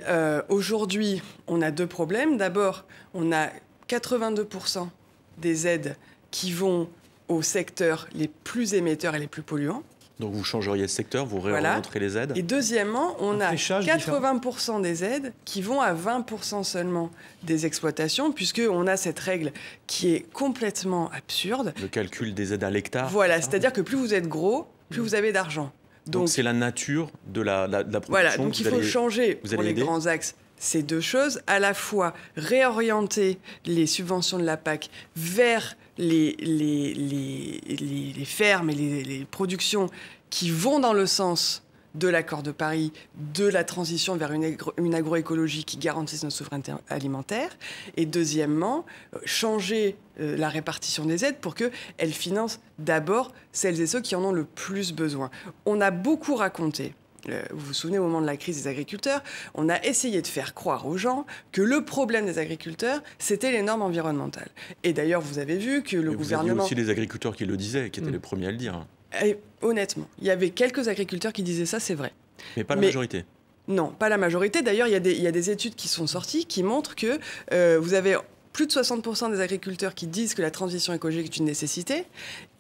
aujourd'hui, on a deux problèmes. D'abord, on a 82% des aides qui vont aux secteurs les plus émetteurs et les plus polluants. Donc vous changeriez de secteur, vous réorienterez les aides. Et deuxièmement, on a 80% des aides qui vont à 20% seulement des exploitations, puisqu'on a cette règle qui est complètement absurde. Le calcul des aides à l'hectare. Voilà, c'est-à-dire que plus vous êtes gros, plus vous avez d'argent. Donc c'est la nature de la production. Voilà, donc il faut changer pour les grands axes ces deux choses, à la fois réorienter les subventions de la PAC vers les fermes et les productions qui vont dans le sens de l'accord de Paris, de la transition vers une agroécologie qui garantisse notre souveraineté alimentaire. Et deuxièmement, changer la répartition des aides pour qu'elles financent d'abord celles et ceux qui en ont le plus besoin. On a beaucoup raconté. Vous vous souvenez, au moment de la crise des agriculteurs, on a essayé de faire croire aux gens que le problème des agriculteurs, c'était les normes environnementales. Et d'ailleurs, vous avez vu que le gouvernement... Vous aviez aussi les agriculteurs qui le disaient, qui étaient les premiers à le dire. Et, honnêtement, il y avait quelques agriculteurs qui disaient ça, c'est vrai. Mais pas la majorité. Non, pas la majorité. D'ailleurs, il y a des études qui sont sorties qui montrent que vous avez plus de 60% des agriculteurs qui disent que la transition écologique est une nécessité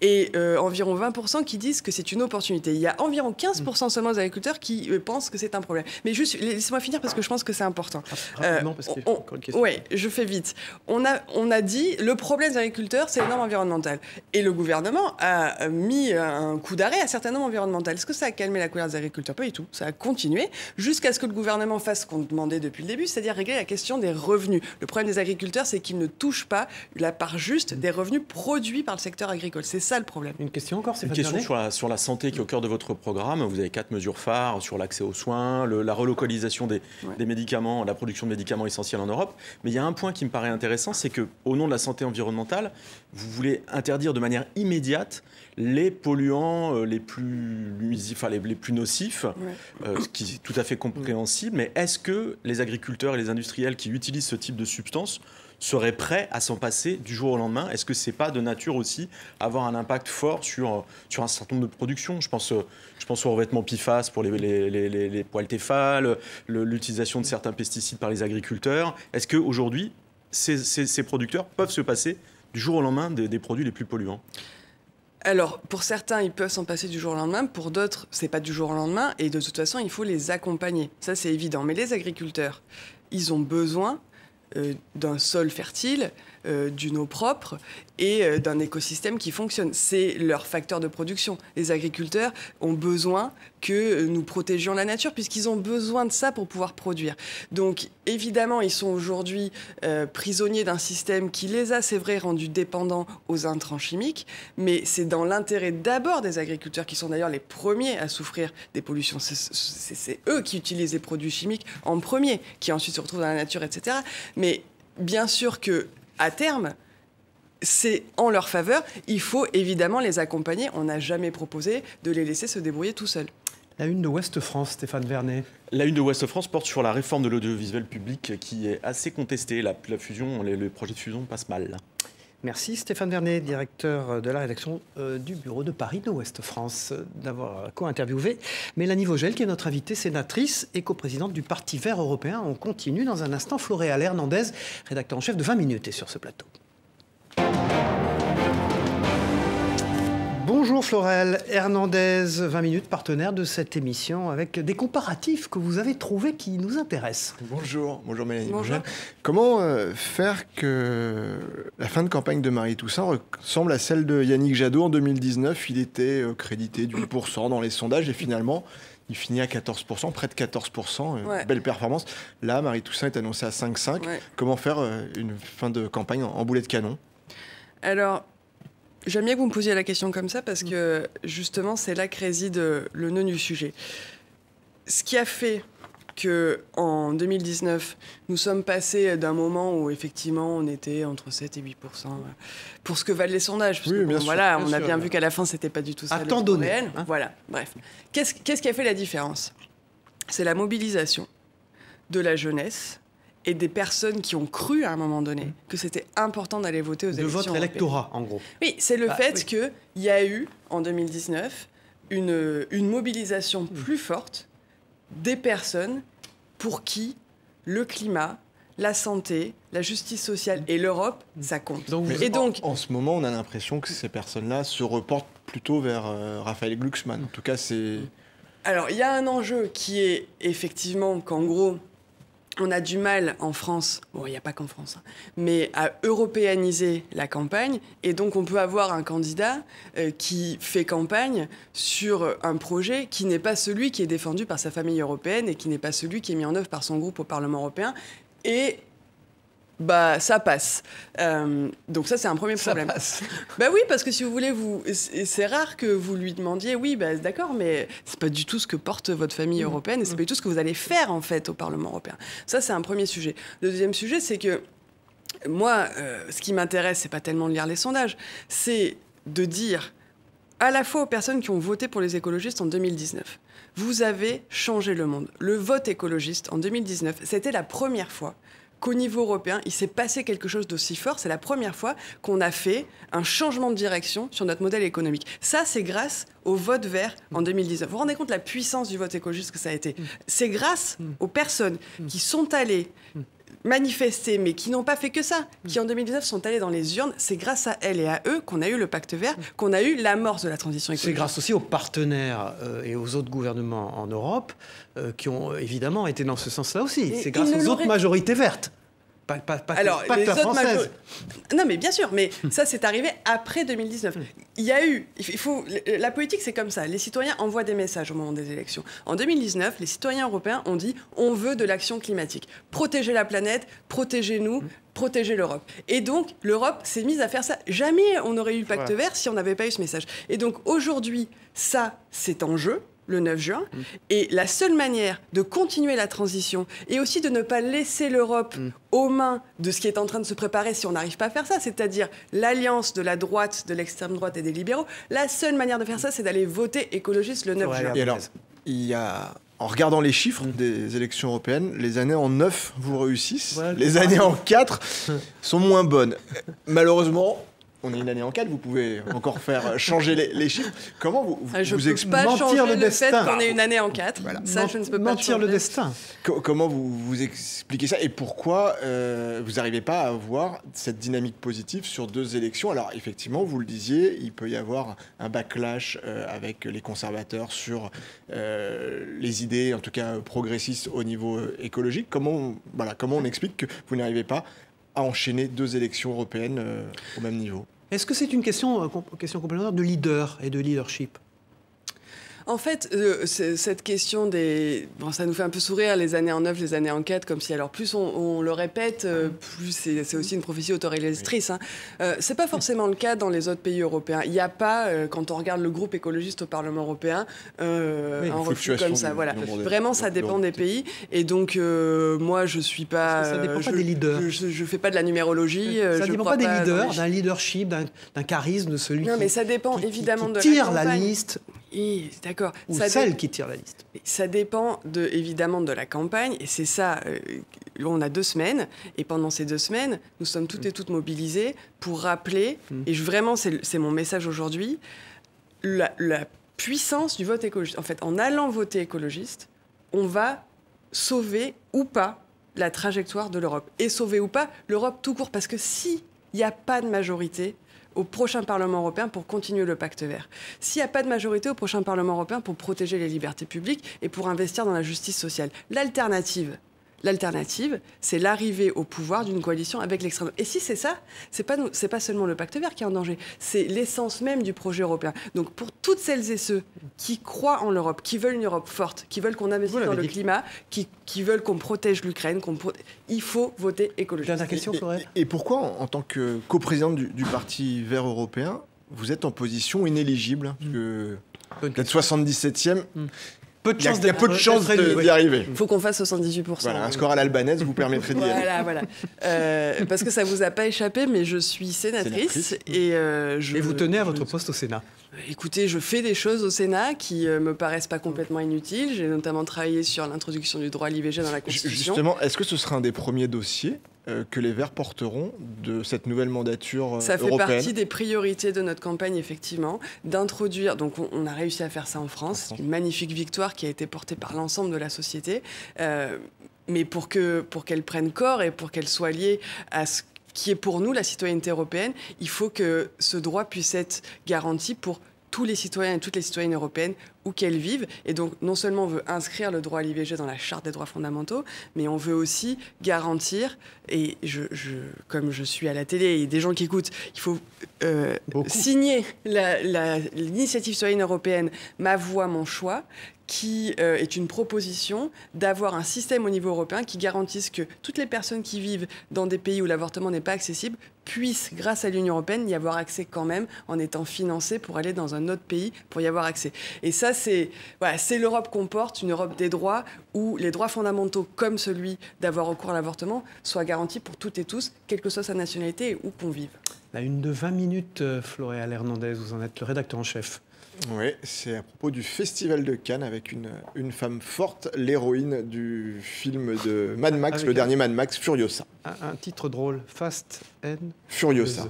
et environ 20% qui disent que c'est une opportunité. Il y a environ 15% seulement des agriculteurs qui pensent que c'est un problème. Mais juste, laissez-moi finir parce que je pense que c'est important. Rapidement, parce qu'il y a encore une question. Oui, je fais vite. On a dit le problème des agriculteurs, c'est les normes environnementales. Et le gouvernement a mis un coup d'arrêt à certaines normes environnementales. Est-ce que ça a calmé la colère des agriculteurs? Pas du tout. Ça a continué jusqu'à ce que le gouvernement fasse ce qu'on demandait depuis le début, c'est-à-dire régler la question des revenus. Le problème des agriculteurs, c'est qu'ils ne touchent pas la part juste des revenus produits par le secteur agricole. C'est ça le problème. Une question encore, c'est une question sur la santé qui est au cœur de votre programme. Vous avez 4 mesures phares sur l'accès aux soins, la relocalisation des médicaments, la production de médicaments essentiels en Europe. Mais il y a un point qui me paraît intéressant, c'est qu'au nom de la santé environnementale, vous voulez interdire de manière immédiate les polluants les plus nocifs, ce qui est tout à fait compréhensible. Mais est-ce que les agriculteurs et les industriels qui utilisent ce type de substances seraient prêts à s'en passer du jour au lendemain? Est-ce que c'est pas de nature aussi à avoir un impact fort sur un certain nombre de productions? Je pense aux revêtements PFAS pour les poils Tefal, l'utilisation de certains pesticides par les agriculteurs. Est-ce qu'aujourd'hui, ces producteurs peuvent se passer du jour au lendemain des produits les plus polluants? Alors, pour certains, ils peuvent s'en passer du jour au lendemain. Pour d'autres, c'est pas du jour au lendemain. Et de toute façon, il faut les accompagner. Ça, c'est évident. Mais les agriculteurs, ils ont besoin d'un sol fertile, d'une eau propre et d'un écosystème qui fonctionne. C'est leur facteur de production. Les agriculteurs ont besoin que nous protégions la nature puisqu'ils ont besoin de ça pour pouvoir produire. Donc évidemment, ils sont aujourd'hui prisonniers d'un système qui les a, c'est vrai, rendus dépendants aux intrants chimiques, mais c'est dans l'intérêt d'abord des agriculteurs qui sont d'ailleurs les premiers à souffrir des pollutions. C'est eux qui utilisent les produits chimiques en premier, qui ensuite se retrouvent dans la nature, etc. Mais bien sûr que à terme, c'est en leur faveur. Il faut évidemment les accompagner. On n'a jamais proposé de les laisser se débrouiller tout seuls. La une de Ouest France, Stéphane Vernet. La une de Ouest France porte sur la réforme de l'audiovisuel public qui est assez contestée. La fusion, les projets de fusion passent mal. Merci Stéphane Vernet, directeur de la rédaction du bureau de Paris de Ouest France, d'avoir co-interviewé Mélanie Vogel, qui est notre invitée sénatrice et coprésidente du Parti vert européen. On continue dans un instant. Floréal Hernandez, rédacteur en chef de 20 minutes, est sur ce plateau. Bonjour Floréal Hernandez, 20 minutes, partenaire de cette émission, avec des comparatifs que vous avez trouvés qui nous intéressent. Bonjour Mélanie. Bonjour. Comment faire que la fin de campagne de Marie Toussaint ressemble à celle de Yannick Jadot en 2019 ? Il était crédité de 8% dans les sondages et finalement il finit à 14%, près de 14%, Ouais. belle performance. Là, Marie Toussaint est annoncée à 5,5%. Ouais. Comment faire une fin de campagne en boulet de canon ? Alors, j'aime bien que vous me posiez la question comme ça parce que justement, c'est là que réside le nœud du sujet. Ce qui a fait qu'en 2019, nous sommes passés d'un moment où effectivement on était entre 7 et 8% pour ce que valent les sondages. Parce Oui, que, bien bon, sûr, voilà, bien on a sûr. bien vu qu'à la fin, c'était pas du tout ça. À le temps taux donné, réel. hein. Voilà, bref. Qu'est-ce qui a fait la différence ? C'est la mobilisation de la jeunesse et des personnes qui ont cru à un moment donné que c'était important d'aller voter aux De élections votre européennes. électorat, en gros. Oui, c'est le Ah, fait oui. qu'il y a eu, en 2019, une mobilisation plus forte des personnes pour qui le climat, la santé, la justice sociale et l'Europe, ça compte. Donc, Mais Et donc, en ce moment, on a l'impression que ces personnes-là se reportent plutôt vers Raphaël Glucksmann. En tout cas, c'est... alors, il y a un enjeu qui est effectivement qu'en gros, on a du mal en France, bon, il n'y a pas qu'en France, hein, mais à européaniser la campagne. Et donc, on peut avoir un candidat qui fait campagne sur un projet qui n'est pas celui qui est défendu par sa famille européenne et qui n'est pas celui qui est mis en œuvre par son groupe au Parlement européen. Et bah, ça passe. Donc ça, c'est un premier problème. Bah oui, parce que si vous voulez, c'est rare que vous lui demandiez, oui, bah, d'accord, mais c'est pas du tout ce que porte votre famille européenne et c'est pas du tout ce que vous allez faire, en fait, au Parlement européen. Ça, c'est un premier sujet. Le deuxième sujet, c'est que moi, ce qui m'intéresse, c'est pas tellement de lire les sondages, c'est de dire à la fois aux personnes qui ont voté pour les écologistes en 2019, vous avez changé le monde. Le vote écologiste en 2019, c'était la première fois qu'au niveau européen, il s'est passé quelque chose d'aussi fort. C'est la première fois qu'on a fait un changement de direction sur notre modèle économique. Ça, c'est grâce au vote vert en 2019. Vous vous rendez compte de la puissance du vote écologiste que ça a été ? C'est grâce aux personnes qui sont allées manifester, mais qui n'ont pas fait que ça, qui en 2019 sont allés dans les urnes. C'est grâce à elles et à eux qu'on a eu le pacte vert, qu'on a eu l'amorce de la transition écologique. C'est grâce aussi aux partenaires et aux autres gouvernements en Europe qui ont évidemment été dans ce sens-là aussi. Et C'est grâce ils ne aux autres l'auraient- majorités vertes. Alors, pas que les la autres française. Non, mais bien sûr, mais ça, c'est arrivé après 2019. Il y a eu... La politique, c'est comme ça. Les citoyens envoient des messages au moment des élections. En 2019, les citoyens européens ont dit « on veut de l'action climatique. Protéger la planète, protégez-nous, protéger l'Europe. » Et donc, l'Europe s'est mise à faire ça. Jamais on n'aurait eu le pacte vert si on n'avait pas eu ce message. Et donc, aujourd'hui, ça, c'est en jeu. Le 9 juin. Et la seule manière de continuer la transition et aussi de ne pas laisser l'Europe aux mains de ce qui est en train de se préparer si on n'arrive pas à faire ça, c'est-à-dire l'alliance de la droite, de l'extrême droite et des libéraux, la seule manière de faire ça, c'est d'aller voter écologiste le 9 juin. Et alors, il y a... En regardant les chiffres des élections européennes, les années en 9 vous réussissent, les années en 4 sont moins bonnes. Malheureusement, on est une année en 4, vous pouvez encore faire changer les chiffres. Comment vous je ne peux pas mentir changer le le destin. fait qu'on est une année en 4. Voilà. Ça, je ne peux pas Mentir le changer. destin. Comment vous expliquez ça et pourquoi vous n'arrivez pas à avoir cette dynamique positive sur 2 élections? Alors effectivement, vous le disiez, il peut y avoir un backlash avec les conservateurs sur les idées, en tout cas progressistes au niveau écologique. Comment on explique que vous n'arrivez pas à enchaîner 2 élections européennes au même niveau? Est-ce que c'est une question complémentaire de leader et de leadership? En fait, cette question des... Bon, ça nous fait un peu sourire, les années en 9, les années en 4, comme si... Alors, plus on le répète, plus c'est aussi une prophétie autoréalisatrice. Hein. C'est pas forcément le cas dans les autres pays européens. Il n'y a pas, quand on regarde le groupe écologiste au Parlement européen, un refus comme ça. Voilà. Vraiment, ça dépend des pays. Et donc, moi, je suis pas... Ça dépend pas des leaders. Je fais pas de la numérologie. Ça je dépend crois pas des leaders, dans d'un leadership, d'un charisme de celui Non, qui... mais ça dépend évidemment de tire la la campagne. liste. Oui, d'accord. Ou Ça celle qui tire la liste. Ça dépend évidemment de la campagne, et c'est ça, on a 2 semaines, et pendant ces 2 semaines, nous sommes toutes et toutes mobilisés pour rappeler, et vraiment c'est mon message aujourd'hui, la puissance du vote écologiste. En fait, en allant voter écologiste, on va sauver ou pas la trajectoire de l'Europe. Et sauver ou pas l'Europe tout court, parce que s'il n'y a pas de majorité au prochain Parlement européen pour continuer le pacte vert. S'il n'y a pas de majorité au prochain Parlement européen pour protéger les libertés publiques et pour investir dans la justice sociale. L'alternative, c'est l'arrivée au pouvoir d'une coalition avec l'extrême droite. Et si c'est ça, c'est pas seulement le pacte vert qui est en danger, c'est l'essence même du projet européen. Donc pour toutes celles et ceux qui croient en l'Europe, qui veulent une Europe forte, qui veulent qu'on investisse dans le climat, qui veulent qu'on protège l'Ukraine, il faut voter écologiste. Dernière question, Florent. Et pourquoi, en tant que coprésidente du Parti vert européen, vous êtes en position inéligible? Parce que vous êtes 77e. Il y a peu de chances d'y arriver. Il faut qu'on fasse 78%. Voilà, un score à l'albanaise vous permettrait d'y aller. Voilà. Parce que ça vous a pas échappé, mais je suis sénatrice. Et vous tenez à votre poste au Sénat. Écoutez, je fais des choses au Sénat qui me paraissent pas complètement inutiles. J'ai notamment travaillé sur l'introduction du droit à l'IVG dans la Constitution. Justement, est-ce que ce sera un des premiers dossiers que les Verts porteront de cette nouvelle mandature européenne? Ça fait partie des priorités de notre campagne, effectivement, d'introduire... Donc on a réussi à faire ça en France, une magnifique victoire qui a été portée par l'ensemble de la société. Mais pour qu'elle prenne corps et pour qu'elle soit liée à ce qui est pour nous la citoyenneté européenne, il faut que ce droit puisse être garanti pour tous les citoyens et toutes les citoyennes européennes où qu'elles vivent. Et donc, non seulement on veut inscrire le droit à l'IVG dans la Charte des droits fondamentaux, mais on veut aussi garantir, et comme je suis à la télé et des gens qui écoutent, il faut signer l'initiative citoyenne européenne « Ma voix, mon choix », qui est une proposition d'avoir un système au niveau européen qui garantisse que toutes les personnes qui vivent dans des pays où l'avortement n'est pas accessible puissent, grâce à l'Union européenne, y avoir accès quand même en étant financées pour aller dans un autre pays pour y avoir accès. Et ça, c'est l'Europe qu'on porte, une Europe des droits où les droits fondamentaux comme celui d'avoir recours à l'avortement soient garantis pour toutes et tous, quelle que soit sa nationalité et où qu'on vive. La une de 20 minutes, Floréal Hernandez, vous en êtes le rédacteur en chef. Oui, c'est à propos du Festival de Cannes avec une femme forte, l'héroïne du film de Mad Max, le dernier Mad Max, Furiosa. Un titre drôle, Fast and Furiosa.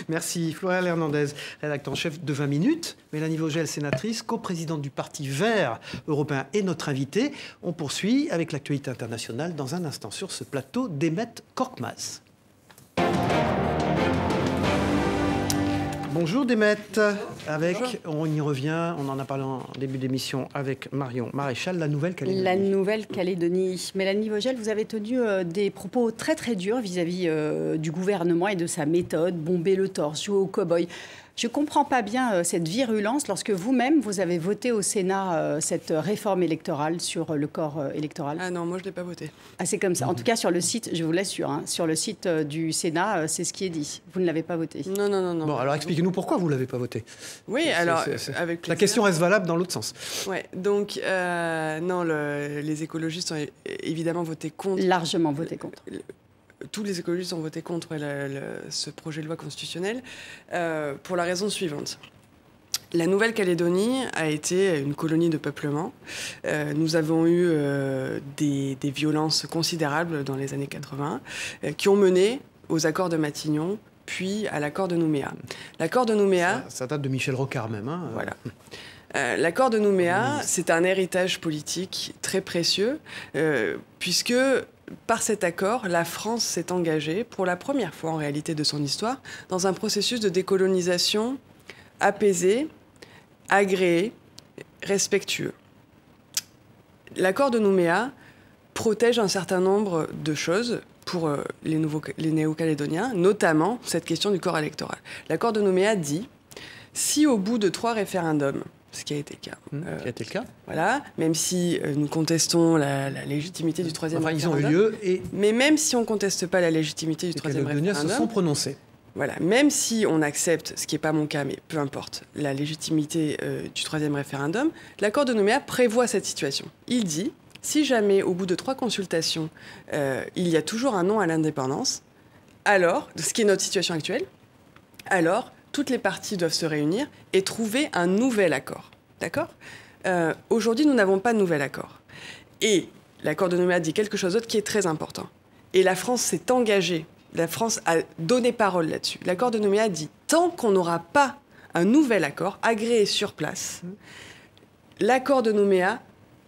Merci. Floréal Hernandez, rédacteur en chef de 20 minutes. Mélanie Vogel, sénatrice, coprésidente du Parti vert européen et notre invitée. On poursuit avec l'actualité internationale dans un instant sur ce plateau d'Emmet Korkmaz. Bonjour Demet, on y revient, on en a parlé en début d'émission avec Marion Maréchal, la Nouvelle-Calédonie. La Nouvelle-Calédonie. Mélanie Vogel, vous avez tenu des propos très très durs vis-à-vis du gouvernement et de sa méthode, bomber le torse, jouer au cow-boy. Je ne comprends pas bien cette virulence lorsque vous-même, vous avez voté au Sénat cette réforme électorale sur le corps électoral. Ah non, moi je ne l'ai pas voté. Ah, c'est comme ça. En tout cas, sur le site, je vous l'assure, hein, sur le site du Sénat, c'est ce qui est dit. Vous ne l'avez pas voté. Non. Bon, alors expliquez-nous pourquoi vous ne l'avez pas voté. Oui, alors, avec plaisir. La question reste valable dans l'autre sens. Oui, donc, non, les écologistes ont évidemment voté contre. Largement voté contre. Tous les écologistes ont voté contre ce projet de loi constitutionnel pour la raison suivante. La Nouvelle-Calédonie a été une colonie de peuplement. Nous avons eu des violences considérables dans les années 80 qui ont mené aux accords de Matignon puis à l'accord de Nouméa. L'accord de Nouméa... Ça date de Michel Rocard même. Hein. Voilà. L'accord de Nouméa, c'est un héritage politique très précieux, puisque par cet accord, la France s'est engagée, pour la première fois en réalité de son histoire, dans un processus de décolonisation apaisé, agréé, respectueux. L'accord de Nouméa protège un certain nombre de choses pour les Néo-Calédoniens, notamment cette question du corps électoral. L'accord de Nouméa dit, si au bout de 3 référendums, ce qui a été le cas. Voilà, même si nous contestons la légitimité du 3e référendum. Ils ont eu lieu et... Mais même si on ne conteste pas la légitimité du 3e référendum... se sont prononcés. Voilà, même si on accepte, ce qui n'est pas mon cas, mais peu importe, la légitimité du 3e référendum, l'accord de Nouméa prévoit cette situation. Il dit, si jamais, au bout de 3 consultations, il y a toujours un non à l'indépendance, alors, ce qui est notre situation actuelle, alors... toutes les parties doivent se réunir et trouver un nouvel accord. D'accord ? Aujourd'hui, nous n'avons pas de nouvel accord. Et l'accord de Nouméa dit quelque chose d'autre qui est très important. Et la France s'est engagée, la France a donné parole là-dessus. L'accord de Nouméa dit, tant qu'on n'aura pas un nouvel accord agréé sur place, l'accord de Nouméa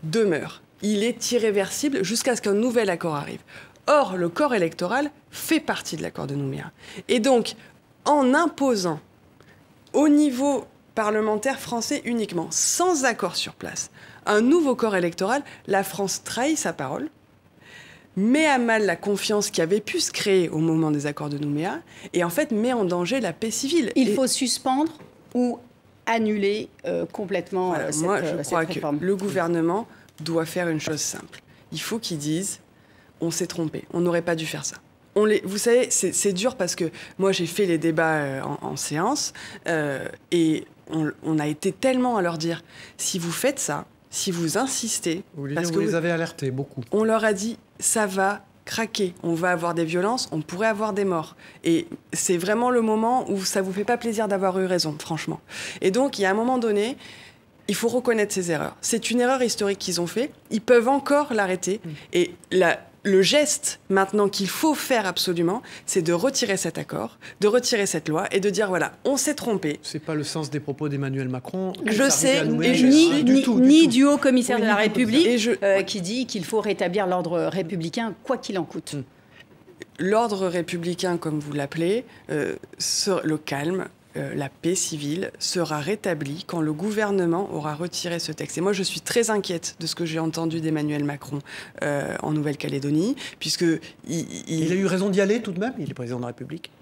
demeure. Il est irréversible jusqu'à ce qu'un nouvel accord arrive. Or, le corps électoral fait partie de l'accord de Nouméa. Et donc, en imposant au niveau parlementaire français uniquement, sans accord sur place, un nouveau corps électoral, la France trahit sa parole, met à mal la confiance qui avait pu se créer au moment des accords de Nouméa, et en fait met en danger la paix civile. Il faut suspendre ou annuler complètement cette réforme. Moi, je crois que le gouvernement doit faire une chose simple. Il faut qu'ils disent « on s'est trompé, on n'aurait pas dû faire ça ». Vous savez, c'est dur parce que moi, j'ai fait les débats en séance et on a été tellement à leur dire, si vous faites ça, si vous insistez... Vous les avez alertés beaucoup. On leur a dit, ça va craquer, on va avoir des violences, on pourrait avoir des morts. Et c'est vraiment le moment où ça ne vous fait pas plaisir d'avoir eu raison, franchement. Et donc, il y a un moment donné... il faut reconnaître ces erreurs. C'est une erreur historique qu'ils ont fait. Ils peuvent encore l'arrêter. Et le geste maintenant qu'il faut faire absolument, c'est de retirer cet accord, de retirer cette loi et de dire voilà, on s'est trompé. C'est pas le sens des propos d'Emmanuel Macron. Je sais, ni du haut commissaire de la République qui dit qu'il faut rétablir l'ordre républicain quoi qu'il en coûte. L'ordre républicain, comme vous l'appelez, le calme, la paix civile sera rétablie quand le gouvernement aura retiré ce texte. Et moi, je suis très inquiète de ce que j'ai entendu d'Emmanuel Macron en Nouvelle-Calédonie, puisque... Il a eu raison d'y aller tout de même, il est président de la République.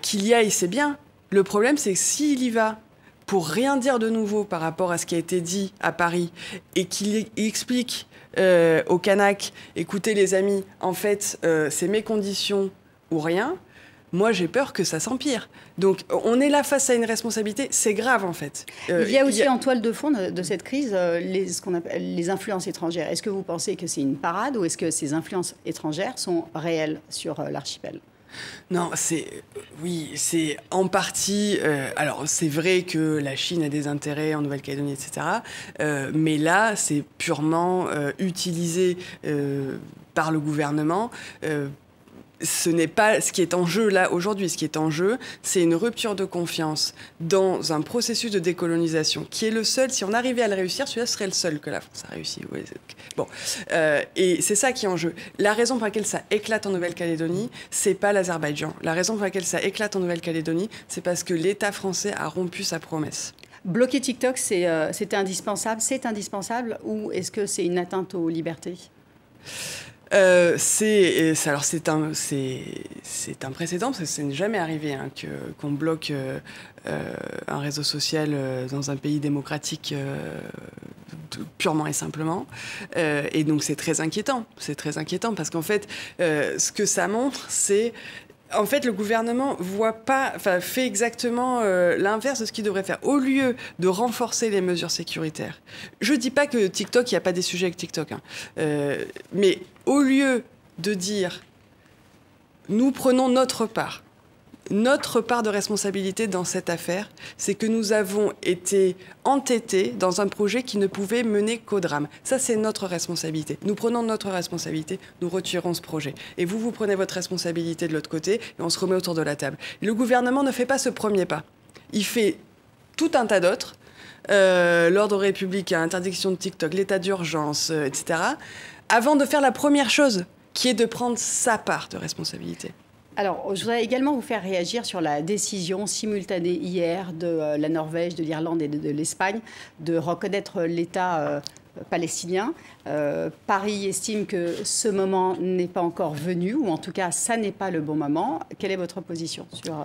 Qu'il y aille, c'est bien. Le problème, c'est que s'il y va pour rien dire de nouveau par rapport à ce qui a été dit à Paris, et qu'il explique aux Kanaks, écoutez les amis, en fait, c'est mes conditions ou rien... Moi, j'ai peur que ça s'empire. Donc, on est là face à une responsabilité. C'est grave, en fait. Il y a aussi en toile de fond de cette crise ce qu'on appelle les influences étrangères. Est-ce que vous pensez que c'est une parade ou est-ce que ces influences étrangères sont réelles sur l'archipel ? Non, c'est en partie... alors, c'est vrai que la Chine a des intérêts en Nouvelle-Calédonie, etc. Mais là, c'est purement utilisé par le gouvernement ce n'est pas ce qui est en jeu là aujourd'hui. Ce qui est en jeu, c'est une rupture de confiance dans un processus de décolonisation qui est le seul. Si on arrivait à le réussir, celui-là serait le seul que la France a réussi. Oui, bon, et c'est ça qui est en jeu. La raison pour laquelle ça éclate en Nouvelle-Calédonie, c'est pas l'Azerbaïdjan. La raison pour laquelle ça éclate en Nouvelle-Calédonie, c'est parce que l'État français a rompu sa promesse. Bloquer TikTok, c'est indispensable. C'est indispensable ou est-ce que c'est une atteinte aux libertés ? C'est un précédent, parce que ça n'est jamais arrivé qu'on bloque un réseau social dans un pays démocratique purement et simplement. Et donc c'est très inquiétant. C'est très inquiétant parce qu'en fait, ce que ça montre, c'est... En fait, le gouvernement fait exactement l'inverse de ce qu'il devrait faire. Au lieu de renforcer les mesures sécuritaires, je ne dis pas que TikTok, il n'y a pas des sujets avec TikTok, mais au lieu de dire « nous prenons notre part », notre part de responsabilité dans cette affaire, c'est que nous avons été entêtés dans un projet qui ne pouvait mener qu'au drame. Ça, c'est notre responsabilité. Nous prenons notre responsabilité, nous retirons ce projet. Et vous prenez votre responsabilité de l'autre côté, et on se remet autour de la table. Et le gouvernement ne fait pas ce premier pas. Il fait tout un tas d'autres. L'ordre républicain, interdiction de TikTok, l'état d'urgence, etc., avant de faire la première chose, qui est de prendre sa part de responsabilité. Alors, je voudrais également vous faire réagir sur la décision simultanée hier de la Norvège, de l'Irlande et de l'Espagne de reconnaître l'État palestinien. Paris estime que ce moment n'est pas encore venu, ou en tout cas, ça n'est pas le bon moment. Quelle est votre position sur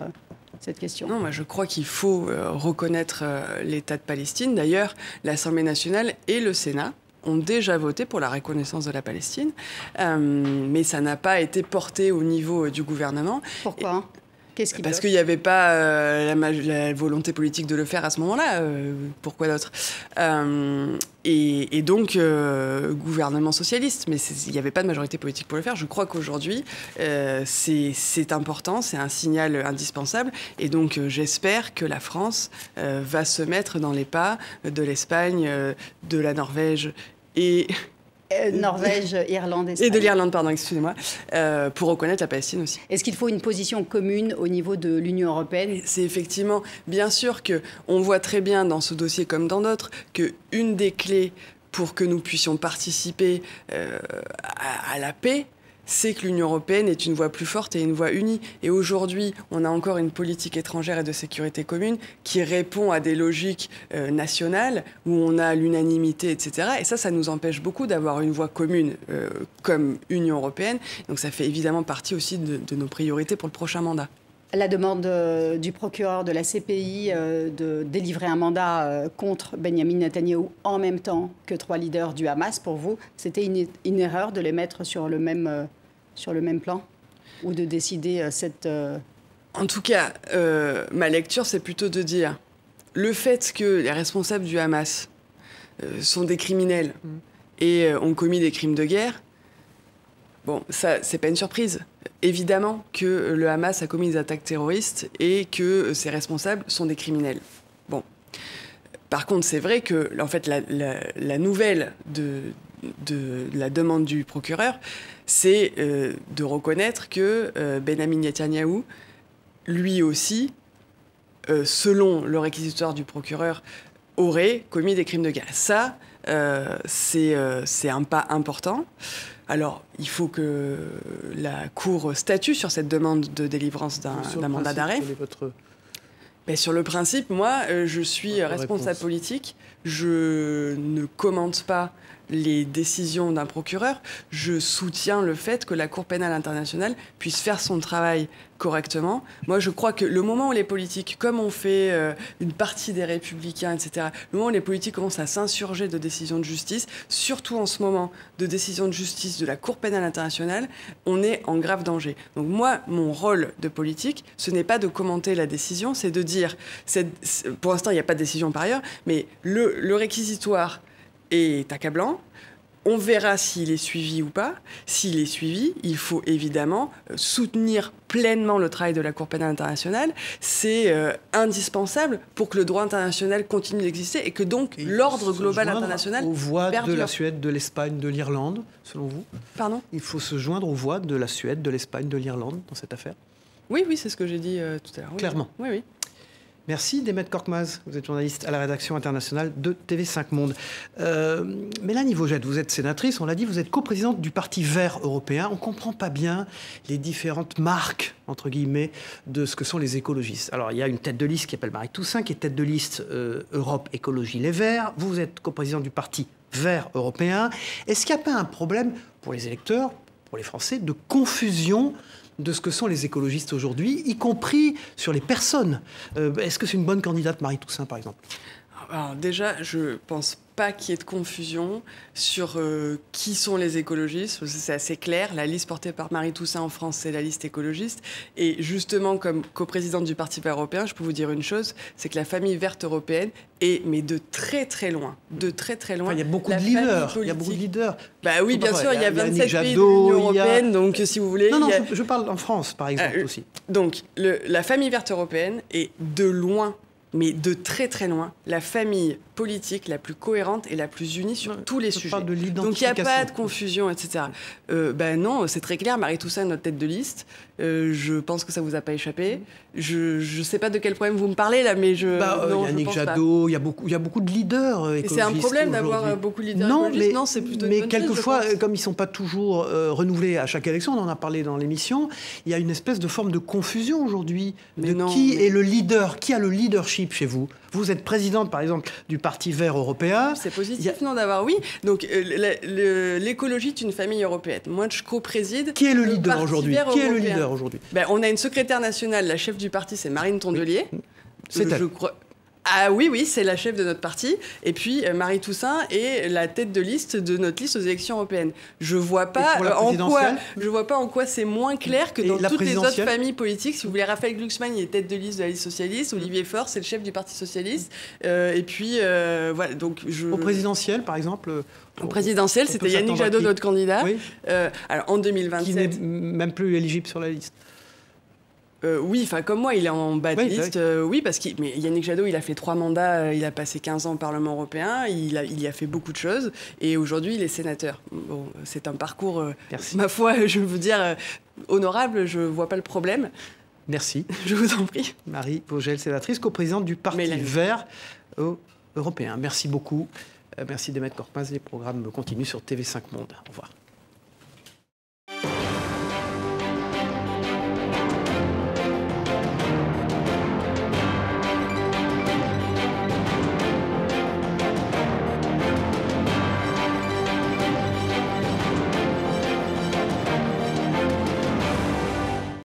cette question? Non, moi je crois qu'il faut reconnaître l'État de Palestine. D'ailleurs, l'Assemblée nationale et le Sénat ont déjà voté pour la reconnaissance de la Palestine, mais ça n'a pas été porté au niveau du gouvernement. Pourquoi ? Qu'est-ce qui Parce qu'il n'y avait pas la volonté politique de le faire à ce moment-là. Pourquoi d'autre et donc, gouvernement socialiste. Mais il n'y avait pas de majorité politique pour le faire. Je crois qu'aujourd'hui, c'est important, c'est un signal indispensable. Et donc, j'espère que la France va se mettre dans les pas de l'Espagne, de la Norvège et... Norvège, Irlande, Espagne. Et de l'Irlande, pardon, excusez-moi, pour reconnaître la Palestine aussi. Est-ce qu'il faut une position commune au niveau de l'Union européenne ? C'est effectivement, bien sûr qu'on voit très bien dans ce dossier comme dans d'autres, qu'une des clés pour que nous puissions participer à la paix, c'est que l'Union européenne est une voix plus forte et une voix unie. Et aujourd'hui, on a encore une politique étrangère et de sécurité commune qui répond à des logiques nationales où on a l'unanimité, etc. Et ça nous empêche beaucoup d'avoir une voix commune comme Union européenne. Donc ça fait évidemment partie aussi de nos priorités pour le prochain mandat. La demande du procureur de la CPI de délivrer un mandat contre Benyamin Netanyahou en même temps que 3 leaders du Hamas, pour vous, c'était une erreur de les mettre sur le même plan ou de décider cette... En tout cas, ma lecture, c'est plutôt de dire le fait que les responsables du Hamas sont des criminels et ont commis des crimes de guerre, bon, ça, c'est pas une surprise. Évidemment que le Hamas a commis des attaques terroristes et que ses responsables sont des criminels. Bon. Par contre, c'est vrai que, en fait, la nouvelle de la demande du procureur, c'est de reconnaître que Benyamin Netanyahou, lui aussi, selon le réquisitoire du procureur, aurait commis des crimes de guerre. Ça, c'est un pas important. Alors, il faut que la Cour statue sur cette demande de délivrance d'un mandat d'arrêt. Sur le principe, moi, je suis responsable politique. Je ne commente pas les décisions d'un procureur. Je soutiens le fait que la Cour pénale internationale puisse faire son travail correctement. Moi, je crois que le moment où les politiques, comme on fait une partie des Républicains, etc., le moment où les politiques commencent à s'insurger de décisions de justice, surtout en ce moment de décisions de justice de la Cour pénale internationale, on est en grave danger. Donc moi, mon rôle de politique, ce n'est pas de commenter la décision, c'est de dire, pour l'instant, il n'y a pas de décision par ailleurs, mais le réquisitoire est accablant. On verra s'il est suivi ou pas. S'il est suivi, il faut évidemment soutenir pleinement le travail de la Cour pénale internationale. C'est indispensable pour que le droit international continue d'exister et que donc l'ordre global international... Aux voix de la Suède, de l'Espagne, de l'Irlande, selon vous ? Pardon ? Il faut se joindre aux voix de la Suède, de l'Espagne, de l'Irlande dans cette affaire ? Oui, c'est ce que j'ai dit tout à l'heure. Oui. Clairement. Oui. Merci Demet Korkmaz, vous êtes journaliste à la rédaction internationale de TV5 Monde. Mélanie Vogel, vous êtes sénatrice, on l'a dit, vous êtes coprésidente du Parti Vert européen. On ne comprend pas bien les différentes marques, entre guillemets, de ce que sont les écologistes. Alors il y a une tête de liste qui s'appelle Marie Toussaint, qui est tête de liste Europe Écologie Les Verts. Vous êtes coprésidente du Parti Vert européen. Est-ce qu'il n'y a pas un problème pour les électeurs, pour les Français, de confusion de ce que sont les écologistes aujourd'hui, y compris sur les personnes. Est-ce que c'est une bonne candidate, Marie Toussaint, par exemple ? Alors déjà, je pense pas qu'il y ait de confusion sur qui sont les écologistes. C'est assez clair. La liste portée par Marie Toussaint en France, c'est la liste écologiste. Et justement, comme coprésidente du Parti vert européen, je peux vous dire une chose, c'est que la famille verte européenne est, mais de très très loin, de très très loin. Enfin, il y a beaucoup de leaders. Il y a beaucoup de leaders. Bah oui, bien sûr, il y a 27 pays de l'Union européenne, donc si vous voulez... Non, je parle en France, par exemple, aussi. Donc, la famille verte européenne est de loin, mais de très très loin, la famille politique la plus cohérente et la plus unie sur tous les sujets. De donc il n'y a pas de confusion, etc. Non, c'est très clair, Marie Toussaint est notre tête de liste. Je pense que ça vous a pas échappé. Je sais pas de quel problème vous me parlez là, mais Yannick Jadot, il y a beaucoup de leaders écologistes. Et c'est un problème d'avoir beaucoup de leaders écologistes. Non, c'est plutôt une bonne chose, quelquefois, comme ils sont pas toujours renouvelés à chaque élection, on en a parlé dans l'émission, il y a une espèce de forme de confusion aujourd'hui est le leader, qui a le leadership chez vous. Vous êtes présidente, par exemple, du Parti vert européen. C'est positif, non, d'avoir, oui. Donc, l'écologie est une famille européenne. Moi, je co-préside. Qui est le leader aujourd'hui ? Qui est le leader aujourd'hui ? On a une secrétaire nationale, la chef du parti, c'est Marine Tondelier. Oui. C'est elle. Ah oui, c'est la chef de notre parti. Et puis, Marie Toussaint est la tête de liste de notre liste aux élections européennes. Je vois pas en quoi c'est moins clair que dans toutes les autres familles politiques. Si vous voulez, Raphaël Glucksmann, il est tête de liste de la liste socialiste. Olivier Faure, c'est le chef du Parti socialiste. Et puis, voilà. Donc, Au présidentiel, par exemple Au présidentiel, c'était Yannick Jadot, notre candidat. Oui. Alors, en 2027... Qui n'est même plus éligible sur la liste. Oui, enfin comme moi, il est en bas de liste. Oui, parce que Yannick Jadot, il a fait 3 mandats, il a passé 15 ans au Parlement européen, il y a fait beaucoup de choses, et aujourd'hui, il est sénateur. Bon, c'est un parcours, ma foi, je veux dire, honorable, je vois pas le problème. Merci. Je vous en prie. Marie Vogel, sénatrice, coprésidente du Parti vert européen. Merci beaucoup. Merci Demettre Corpins. Les programmes continuent sur TV5 Monde. Au revoir.